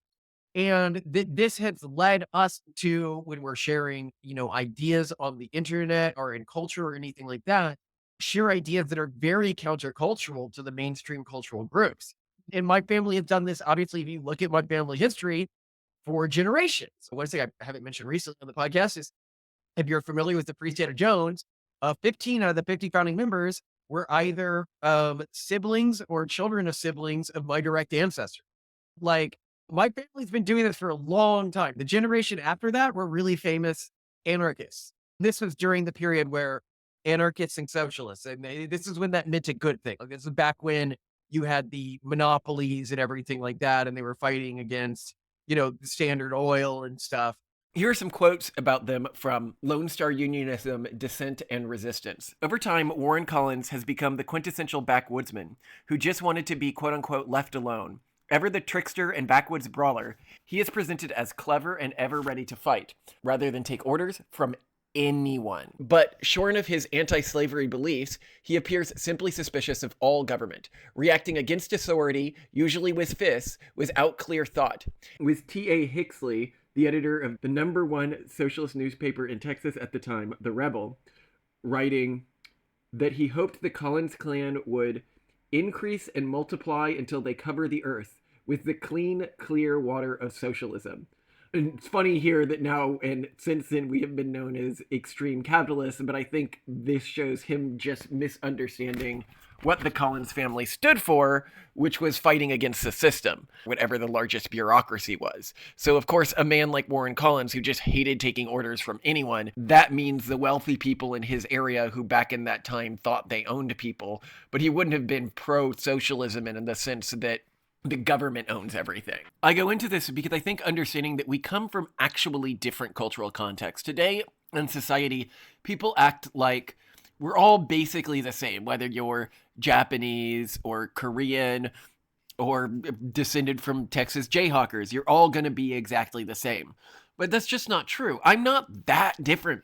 And this has led us to, when we're sharing, ideas on the internet or in culture or anything like that, share ideas that are very countercultural to the mainstream cultural groups. And my family has done this. Obviously, if you look at my family history for generations, one thing I haven't mentioned recently on the podcast is, if you're familiar with the Free State of Jones, 15 out of the 50 founding members were either siblings or children of siblings of my direct ancestor. Like, my family's been doing this for a long time. The generation after that were really famous anarchists. This was during the period where anarchists and socialists, and this is when that meant a good thing. Like, this is back when you had the monopolies and everything like that, and they were fighting against, Standard Oil and stuff. Here are some quotes about them from Lone Star Unionism, Dissent, and Resistance. Over time, Warren Collins has become the quintessential backwoodsman who just wanted to be quote-unquote left alone. Ever the trickster and backwoods brawler, he is presented as clever and ever ready to fight, rather than take orders from anyone. But shorn of his anti-slavery beliefs, he appears simply suspicious of all government, reacting against authority, usually with fists, without clear thought. With T.A. Hicksley, the editor of the #1 socialist newspaper in Texas at the time, The Rebel, writing that he hoped the Collins clan would increase and multiply until they cover the earth with the clean, clear water of socialism. And it's funny here that now and since then we have been known as extreme capitalists, but I think this shows him just misunderstanding what the Collins family stood for, which was fighting against the system, whatever the largest bureaucracy was. So, of course, a man like Warren Collins, who just hated taking orders from anyone, that means the wealthy people in his area who back in that time thought they owned people, but he wouldn't have been pro-socialism in the sense that the government owns everything. I go into this because I think understanding that we come from actually different cultural contexts. Today in society, people act like we're all basically the same, whether you're Japanese or Korean or descended from Texas Jayhawkers. You're all going to be exactly the same. But that's just not true. I'm not that different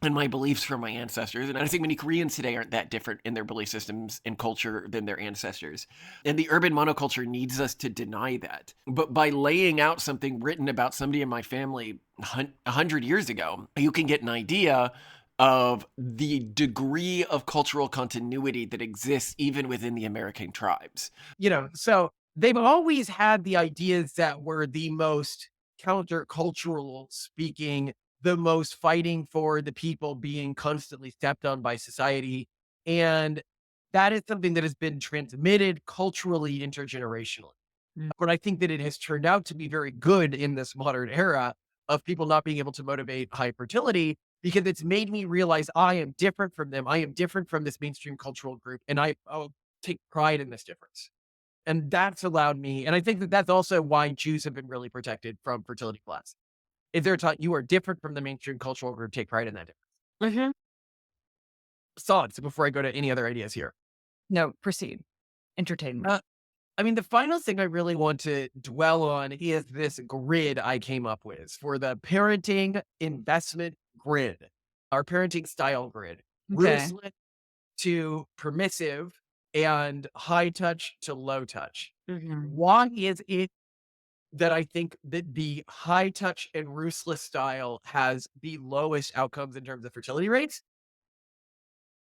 in my beliefs from my ancestors. And I think many Koreans today aren't that different in their belief systems and culture than their ancestors. And the urban monoculture needs us to deny that. But by laying out something written about somebody in my family 100 years ago, you can get an idea of the degree of cultural continuity that exists even within the American tribes. So they've always had the ideas that were the most countercultural speaking, the most fighting for the people being constantly stepped on by society. And that is something that has been transmitted culturally intergenerationally. But I think that it has turned out to be very good in this modern era of people not being able to motivate high fertility because it's made me realize I am different from them. I am different from this mainstream cultural group, and I'll take pride in this difference. And that's allowed me, and I think that that's also why Jews have been really protected from fertility class. If they're taught you are different from the mainstream cultural group, take pride in that difference. Mhm. Thoughts before I go to any other ideas here. No, proceed. Entertain me. The final thing I really want to dwell on is this grid I came up with for the parenting investment grid, our parenting style grid. Okay. Ruthless to permissive and high touch to low touch. Mhm. Why is it that I think that the high touch and ruthless style has the lowest outcomes in terms of fertility rates?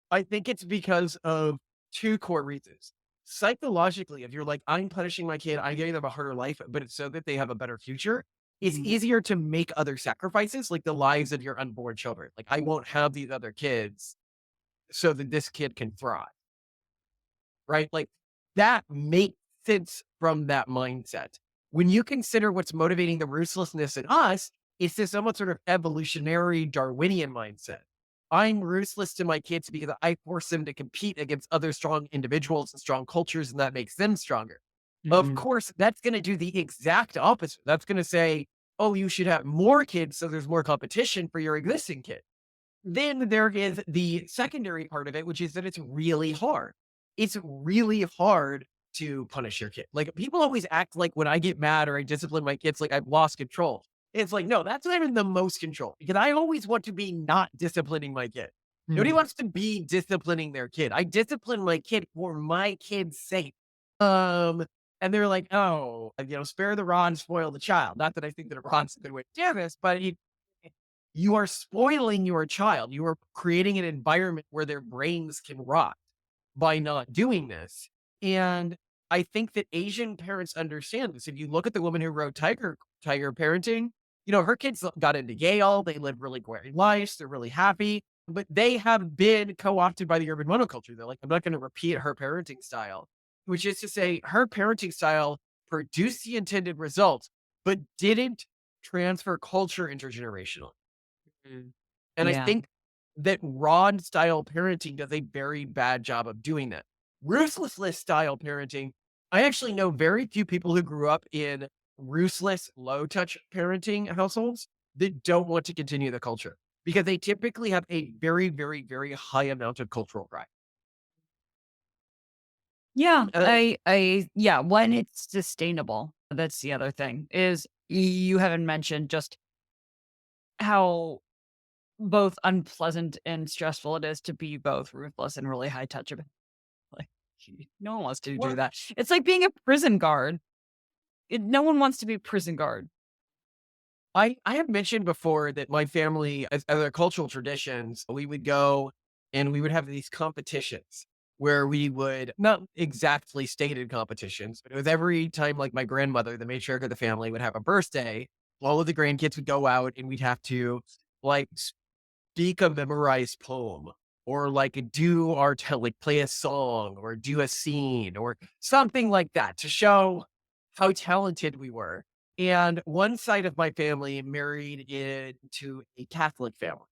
I think it's because of two core reasons. Psychologically, if you're like, I'm punishing my kid, I'm giving them a harder life, but it's so that they have a better future, it's easier to make other sacrifices, like the lives of your unborn children. Like, I won't have these other kids so that this kid can thrive, right? Like, that makes sense from that mindset. When you consider what's motivating the ruthlessness in us, it's this somewhat sort of evolutionary Darwinian mindset. I'm ruthless to my kids because I force them to compete against other strong individuals and strong cultures, and that makes them stronger. Of course, that's going to do the exact opposite. That's going to say, oh, you should have more kids so there's more competition for your existing kid. Then there is the secondary part of it, which is that it's really hard. It's really hard to punish your kid. Like, people always act like when I get mad or I discipline my kids, like I've lost control. It's like, no, that's not even the most control because I always want to be not disciplining my kid. Nobody wants to be disciplining their kid. I discipline my kid for my kid's sake. And they're like, oh, spare the rod and spoil the child. Not that I think that a rod's a good way to do this, but you are spoiling your child. You are creating an environment where their brains can rot by not doing this. And I think that Asian parents understand this. If you look at the woman who wrote Tiger Parenting, her kids got into Yale. They live really great lives. They're really happy, but they have been co-opted by the urban monoculture. They're like, I'm not going to repeat her parenting style, which is to say her parenting style produced the intended result, but didn't transfer culture intergenerationally. And I Yeah. think that rod style parenting does a very bad job of doing that. Ruthless style parenting, I actually know very few people who grew up in ruthless, low touch parenting households that don't want to continue the culture because they typically have a very, very, very high amount of cultural pride. Yeah, Uh, yeah, when it's sustainable. That's the other thing is you haven't mentioned just how both unpleasant and stressful it is to be both ruthless and really high touch about. Like, no one wants to do Well, that. It's like being a prison guard. No one wants to be a prison guard. I have mentioned before that my family, as our cultural traditions, we would go and we would have these competitions where we would not exactly stated competitions, but it was every time like my grandmother, the matriarch of the family, would have a birthday, all of the grandkids would go out and we'd have to like speak a memorized poem or like do our like play a song or do a scene or something like that to show how talented we were. And one side of my family married into a Catholic family.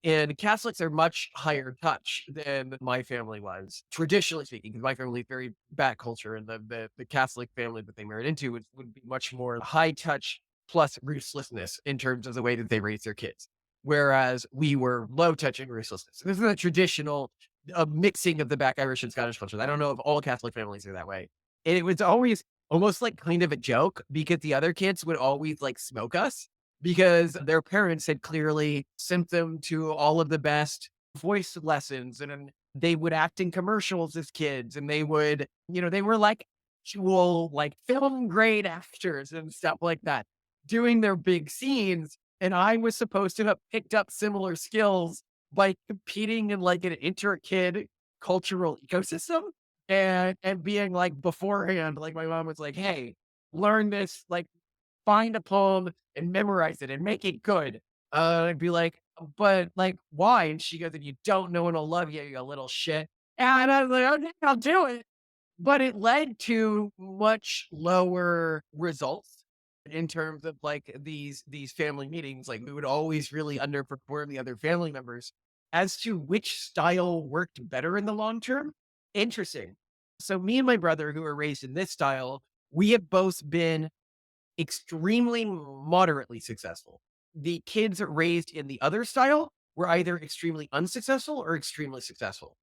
And Catholics are much higher touch than my family was, traditionally speaking, because my family is very back culture, and the Catholic family that they married into would be much more high touch plus ruthlessness in terms of the way that they raise their kids. Whereas we were low touch and ruthlessness. This is a traditional mixing of the back Irish and Scottish cultures. I don't know if all Catholic families are that way. And it was always almost like kind of a joke because the other kids would always like smoke us because their parents had clearly sent them to all of the best voice lessons and then they would act in commercials as kids and they would, they were like actual like film grade actors and stuff like that, doing their big scenes. And I was supposed to have picked up similar skills by competing in like an inter-kid cultural ecosystem and being like beforehand, like my mom was like, hey, learn this, like find a poem and memorize it and make it good. I'd be like, but like, why? And she goes, and you don't know one will love you, you little shit. And I was like, okay, I'll do it. But it led to much lower results in terms of like these family meetings. Like we would always really underperform the other family members as to which style worked better in the long term. Interesting. So me and my brother, who were raised in this style, we have both been extremely moderately successful. The kids raised in the other style were either extremely unsuccessful or extremely successful.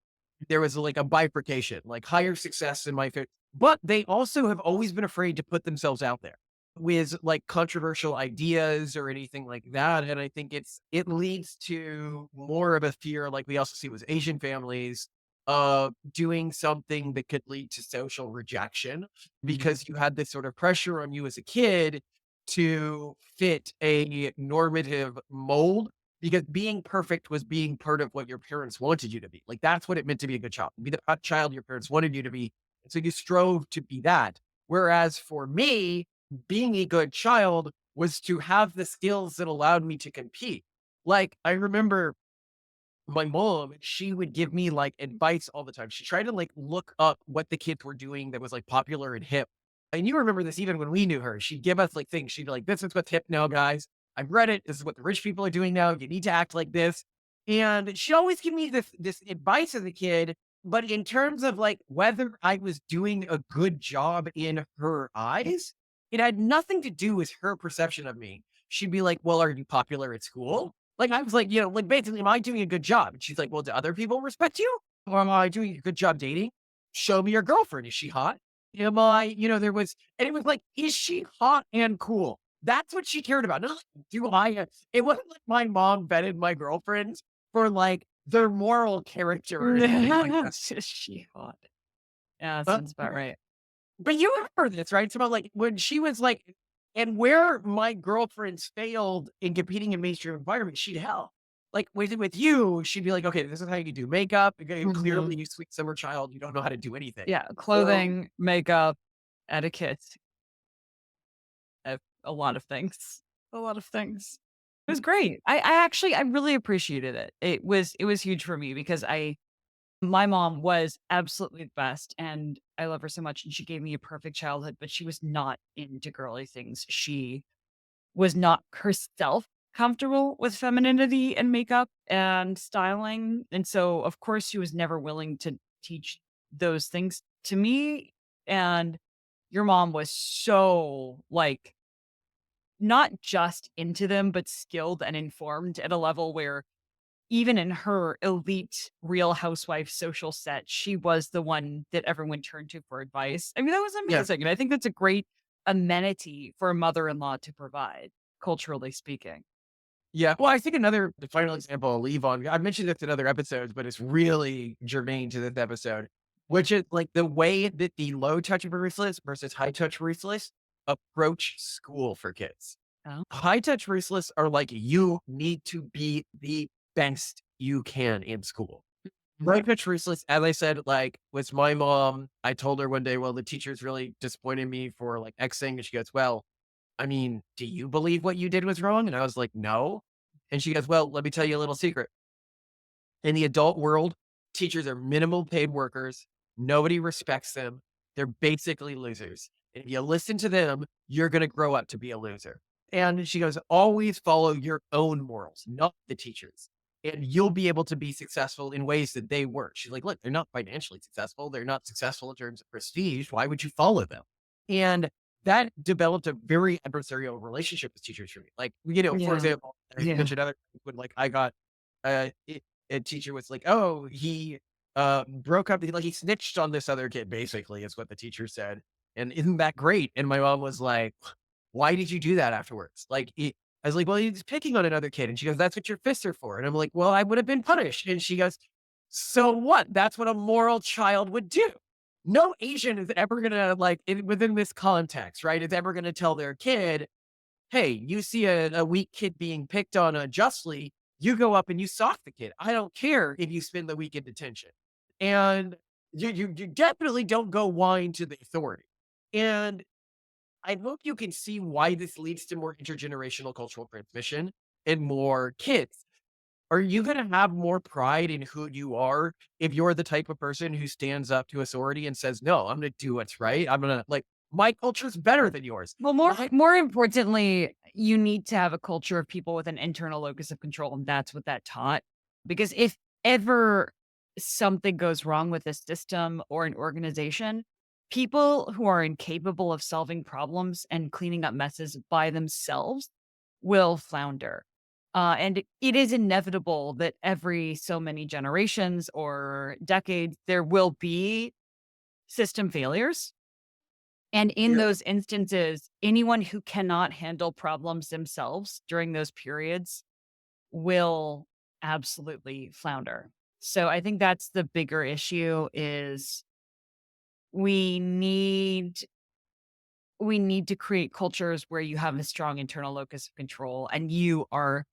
There was like a bifurcation, like higher success in my family, but they also have always been afraid to put themselves out there with like controversial ideas or anything like that. And I think it leads to more of a fear, like we also see with Asian families, of doing something that could lead to social rejection because you had this sort of pressure on you as a kid to fit a normative mold because being perfect was being part of what your parents wanted you to be. Like that's what it meant to be a good child. Be the child your parents wanted you to be. And so you strove to be that. Whereas for me, being a good child was to have the skills that allowed me to compete. Like I remember my mom, she would give me like advice all the time. She tried to like look up what the kids were doing that was like popular and hip. And you remember this even when we knew her. She'd give us like things. She'd be like, this is what's hip now, guys. I've read it. This is what the rich people are doing now. You need to act like this. And she always give me this advice as a kid. But in terms of like whether I was doing a good job in her eyes, it had nothing to do with her perception of me. She'd be like, well, are you popular at school? Like, I was like, like basically, am I doing a good job? And she's like, well, do other people respect you? Or am I doing a good job dating? Show me your girlfriend. Is she hot? Am I, and it was like, is she hot and cool? That's what she cared about. Not like, do I, it wasn't like my mom vetted my girlfriends for like their moral character or anything like that. Is she hot? Yeah, that But, sounds about right. but you remember this, right? It's about like when she was like, and where my girlfriends failed in competing in mainstream environments, she'd help. Like with you, she'd be like, okay, this is how you do makeup. Okay, clearly, Mhm. you sweet summer child, you don't know how to do anything. Yeah, Or clothing, makeup, etiquette, a lot of things. A lot of things. It was great. I actually I really appreciated it. It was huge for me because my mom was absolutely the best and I love her so much and she gave me a perfect childhood, but she was not into girly things. She was not herself comfortable with femininity and makeup and styling. And so of course she was never willing to teach those things to me. And your mom was so like not just into them, but skilled and informed at a level where even in her elite Real Housewife social set, she was the one that everyone turned to for advice. I mean, that was yeah, amazing. And I think that's a great amenity for a mother-in-law to provide, culturally speaking. yeah. Well, I think another the final example I'll leave on. I mentioned this in other episodes, but it's really germane to this episode, which is like the way that the low touch ruthless versus high touch ruthless approach school for kids. Oh. High touch ruthless are like you need to be the best you can in school. My pitch ruthless, as I said, like, was my mom. I told her one day, well, the teacher's really disappointed me for like X thing. And she goes, well, I mean, do you believe what you did was wrong? And I was like, no. And she goes, well, let me tell you a little secret. In the adult world, teachers are minimal paid workers. Nobody respects them. They're basically losers. And if you listen to them, you're going to grow up to be a loser. And she goes, always follow your own morals, not the teachers. And you'll be able to be successful in ways that they weren't. She's like, look, they're not financially successful. They're not successful in terms of prestige. Why would you follow them? And that developed a very adversarial relationship with teachers for me. Like, for Yeah. example, I Yeah. mentioned other when like I got uh, a teacher was like, "Oh, he broke up. Like he snitched on this other kid." Basically, is what the teacher said. And isn't that great? And my mom was like, "Why did you do that afterwards?" I was like, "Well, he's picking on another kid." And she goes, "That's what your fists are for." And I'm like, "Well, I would have been punished." And she goes, "So what? That's what a moral child would do." No Asian is ever gonna within this context, right? Is ever gonna tell their kid, hey, you see a weak kid being picked on unjustly, you go up and you sock the kid. I don't care if you spend the week in detention. And you definitely don't go whine to the authority. And I hope you can see why this leads to more intergenerational cultural transmission and more kids. Are you going to have more pride in who you are if you're the type of person who stands up to authority and says, no, I'm going to do what's right? I'm going to my culture's better than yours. Well, more importantly, you need to have a culture of people with an internal locus of control, and that's what that taught. Because if ever something goes wrong with a system or an organization, people who are incapable of solving problems and cleaning up messes by themselves will flounder. And it is inevitable that every so many generations or decades, there will be system failures, and in Yeah. those instances, anyone who cannot handle problems themselves during those periods will absolutely flounder. So I think that's the bigger issue is we need we need to create cultures where you have a strong internal locus of control and you are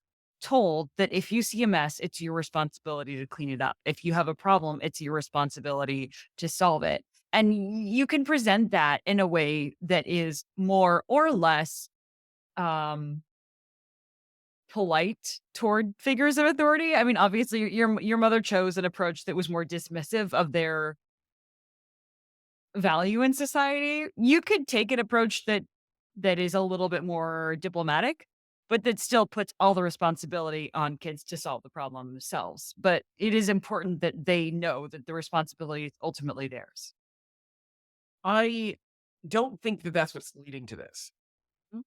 told that if you see a mess, it's your responsibility to clean it up. If you have a problem, it's your responsibility to solve it. And you can present that in a way that is more or less um, polite toward figures of authority. I mean, obviously, your mother chose an approach that was more dismissive of their value in society. You could take an approach that is a little bit more diplomatic, but that still puts all the responsibility on kids to solve the problem themselves. But it is important that they know that the responsibility is ultimately theirs. I don't think that that's what's leading to this. Mm.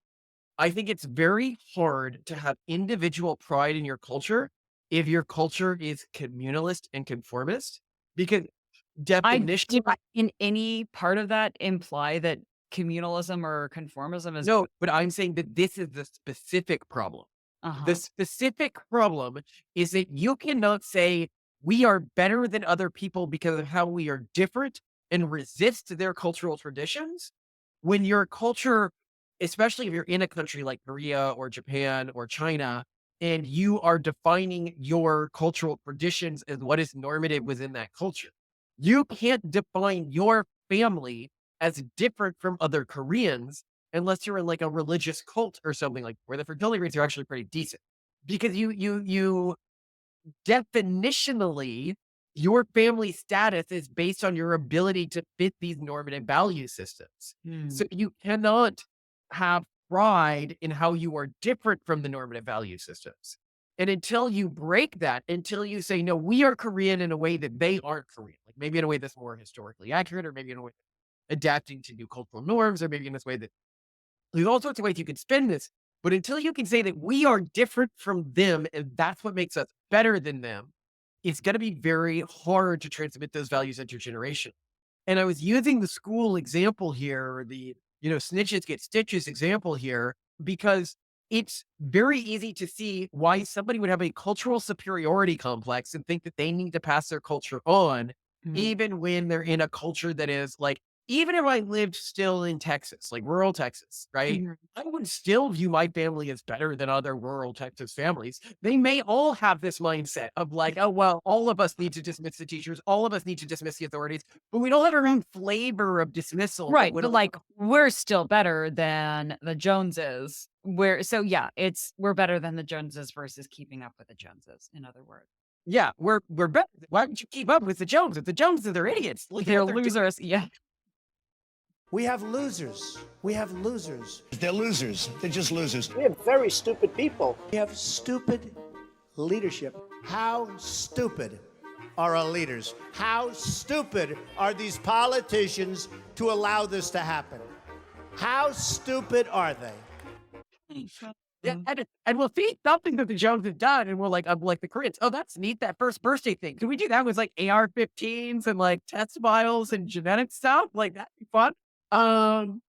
I think it's very hard to have individual pride in your culture if your culture is communalist and conformist, because I definition. did I in any part of that imply that communalism or conformism is No, but I'm saying that this is the specific problem. The uh-huh. specific problem is that you cannot say we are better than other people because of how we are different and resist their cultural traditions when your culture, especially if you're in a country like Korea or Japan or China, and you are defining your cultural traditions as what is normative within that culture. You can't define your family as different from other Koreans unless you're in like a religious cult or something like where the fertility rates are actually pretty decent. Because you definitionally, your family status is based on your ability to fit these normative value systems. Hmm. So you cannot have pride in how you are different from the normative value systems. And until you break that, until you say, no, we are Korean in a way that they aren't Korean, like maybe in a way that's more historically accurate, or maybe in a way adapting to new cultural norms, or maybe in this way that there's all sorts of ways you can spin this. But until you can say that we are different from them and that's what makes us better than them, it's going to be very hard to transmit those values intergenerationally. And I was using the school example here, or the, snitches get stitches example here, because it's very easy to see why somebody would have a cultural superiority complex and think that they need to pass their culture on, Hmm. even when they're in a culture that is like even if I lived still in Texas, like rural Texas, right? Mhm. I would still view my family as better than other rural Texas families. They may all have this mindset of like, oh, well, all of us need to dismiss the teachers, all of us need to dismiss the authorities, but we all have our own flavor of dismissal that Right, would but, allow. like, we're still better than the Joneses. Yeah, we're better than the Joneses versus keeping up with the Joneses, in other words. Yeah, we're better. Why would you keep up with the Joneses? The Joneses, they're idiots. Look at They're what they're doing. losers. Yeah. We have losers. We have losers. They're losers. They're just losers. We have very stupid people. We have stupid leadership. How stupid are our leaders? How stupid are these politicians to allow this to happen? How stupid are they? Yeah, and we'll see something that the Joneses have done, and we're like, I'm like the Koreans. Oh, that's neat. That first birthday thing. Can we do that with like AR-15s and like test vials and genetic stuff? Like that'd be fun. Um,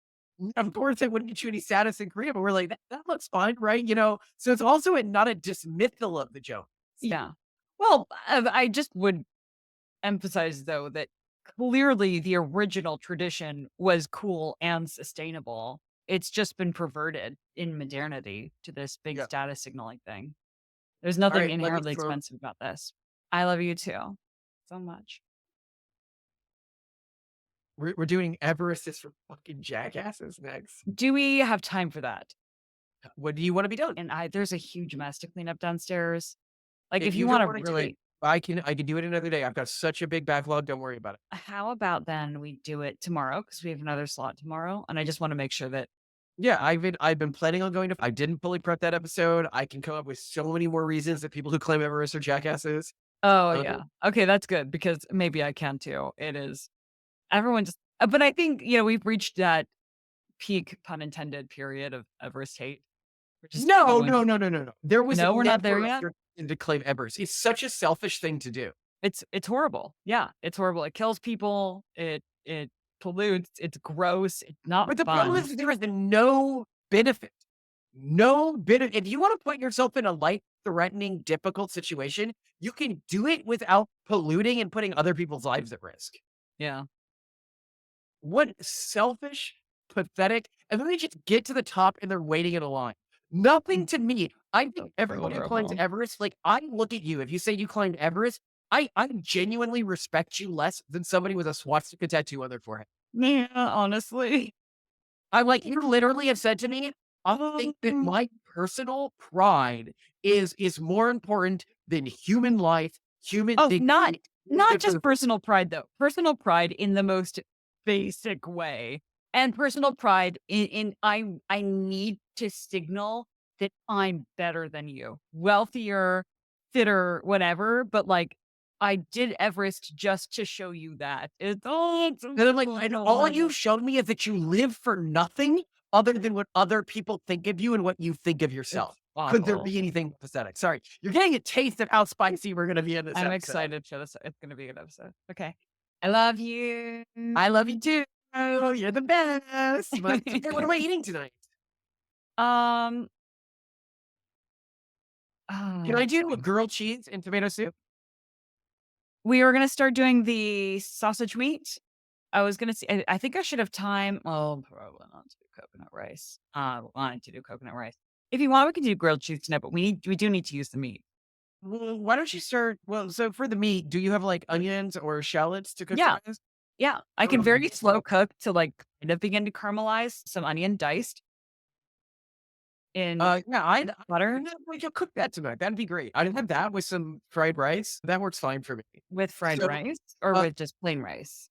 of course, it wouldn't get you any status in Korea, but we're like, that looks fine, right? So it's also not a dismissal of the Joneses. Yeah. Well, I just would emphasize, though, that clearly the original tradition was cool and sustainable. It's just been perverted in modernity to this big Yeah. status signaling thing. There's All nothing right, let me inherently throw. expensive about this. I love you too so much. We're doing Everest is for fucking jackasses next. Do we have time for that? What do you want to be done? And there's a huge mess to clean up downstairs. Like, if you don't want to wanna do it, really, I can do it another day. I've got such a big backlog. Don't worry about it. how about then we do it tomorrow? Because we have another slot tomorrow. And I just want to make sure that, Yeah, I've been planning on going to. I didn't fully prep that episode. I can come up with so many more reasons that people who claim Everest are jackasses. oh, Uh, yeah. Okay, that's good because maybe I can too. It is. Everyone just, but I think, we've reached that peak, pun intended, period of Everest hate. We're just No, going, no, no, no, no, no. There was no, we're not there never a yet. reason to claim Everest. It's such a selfish thing to do. It's horrible. Yeah, it's horrible. It kills people. It pollutes. It's gross. It's not But the problem fun. is there is no benefit. No benefit. If you want to put yourself in a life-threatening, difficult situation, you can do it without polluting and putting other people's lives at risk. Yeah. What selfish, pathetic, and then they just get to the top and they're waiting in a line. Nothing to me. I think everyone who climbs Horrible. Everest, like I look at you. If you say you climbed Everest, I genuinely respect you less than somebody with a swastika tattoo on their forehead. Yeah, honestly. I'm like, you literally have said to me, I think that my personal pride is more important than human life, human Oh, dignity. not just personal pride though. Personal pride in the most basic way. And personal pride in I need to signal that I'm better than you. Wealthier, fitter, whatever, but like I did Everest just to show you that. And I'm like, and all you showed me is that you live for nothing other than what other people think of you and what you think of yourself. Could there be anything pathetic? Sorry, you're getting a taste of how spicy we're going to be in this I'm episode. excited for this. It's going to be a good episode. Okay. I love you. I love you too. You're the best. But, hey, what am I eating tonight? Um. Can I do a grilled cheese and tomato soup? We were gonna start doing the sausage meat. I was gonna see. I think I should have time. Oh, probably not to do coconut rice. Wanted to do coconut rice. If you want, we can do grilled cheese tonight, but we do need to use the meat. Well, why don't you start? Well, so for the meat, do you have like onions or shallots to cook Yeah. with? Yeah, I can very slow cook to like kind of begin to caramelize some onion diced in Yeah, I'd butter we could cook that tonight. That'd be great. I'd have that with some fried rice. That works fine for me. with fried So, rice or uh, with just plain rice.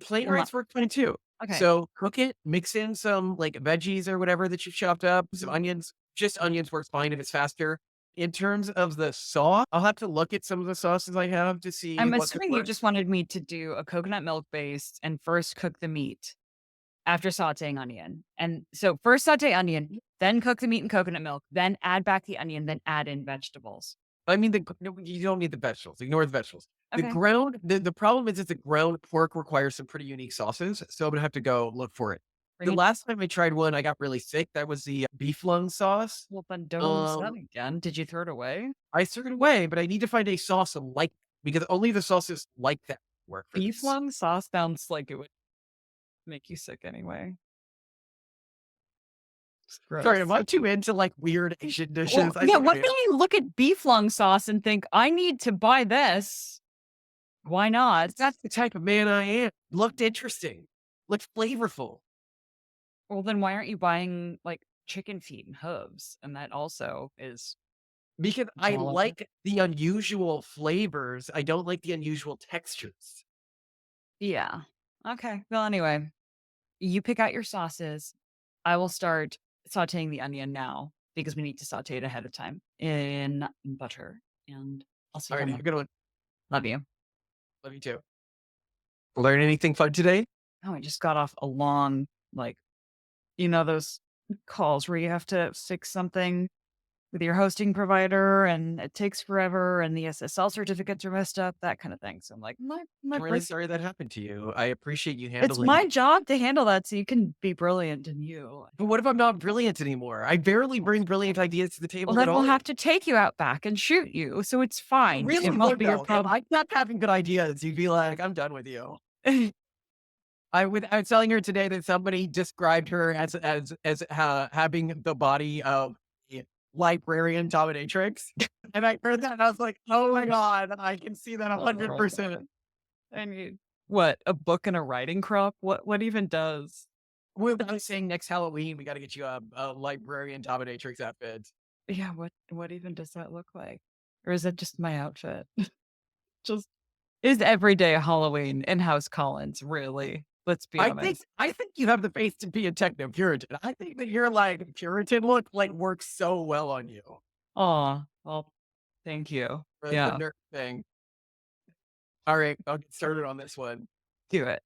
plain Come on. rice works fine too. Okay. So cook it, mix in some like veggies or whatever that you've chopped up, some Mhm. onions. Just onions works fine if it's faster. In terms of the sauce, I'll have to look at some of the sauces I have to see I'm what could assuming you work. just wanted me to do a coconut milk base and first cook the meat after sauteing onion. And so first saute onion, then cook the meat in coconut milk, then add back the onion, then add in vegetables. I mean, no, you don't need the vegetables. Ignore the vegetables. Okay. The problem is that the ground pork requires some pretty unique sauces, so I'm gonna have to go look for it. Bring The it- last time I tried one, I got really sick. That was the beef lung sauce. Well, then don't use that Um, again. Did you throw it away? I threw it away, but I need to find a sauce like because only the sauces like that work for Beef this. lung sauce sounds like it would make you sick anyway. It's gross. Sorry, am I too into like weird Asian dishes? Well, I yeah, think what I do you look at beef lung sauce and think, I need to buy this? Why not? That's the type of man I am. Looked interesting. Looked flavorful. Well, then why aren't you buying like chicken feet and hooves? And that also is Because I all over. like the unusual flavors. I don't like the unusual textures. Yeah. Okay. Well, anyway, you pick out your sauces. I will start sauteing the onion now because we need to saute it ahead of time in butter. And I'll see All you right, in have a a good one. Love you. Love you too. Learn anything fun today? Oh, I just got off a long, like, those calls where you have to fix something with your hosting provider and it takes forever and the SSL certificates are messed up, that kind of thing. So I'm like, my I'm really brain. sorry that happened to you. I appreciate you It's handling my it. job to handle that so you can be brilliant in you. But what if I'm not brilliant anymore? I barely bring brilliant ideas to the Well, table at then we'll all. have to take you out back and shoot you. So it's fine. Really It won't would be your though. If problem. I kept having good ideas, you'd be like, I'm done with you. I was telling her today that somebody described her as having the body of a librarian dominatrix, and I heard that and I was like, oh my god, I can see that 100%. And you, what, a book and a writing crop? What even does? I was saying next Halloween we got to get you a librarian dominatrix outfit. Yeah, what even does that look like? Or is it just my outfit? Just is everyday Halloween in House Collins, really? Let's be honest. I think you have the face to be a techno Puritan. I think that your like Puritan look like works so well on you. Aw, well, thank you. For the Yeah, nerd thing. All right, I'll get started on this one. do it.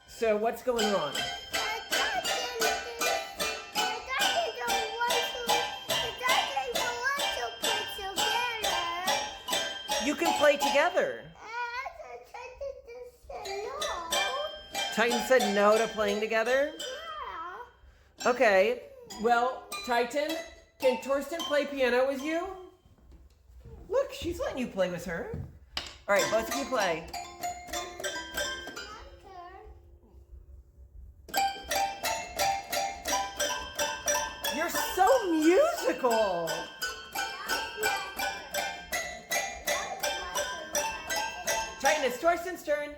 So what's going on? You can play together. Titan said no to playing together? Okay. Well, Titan, can Torsten play piano with you? Look, she's letting you play with her. All right, both of you play. You're so musical. Titan, it's Torsten's turn.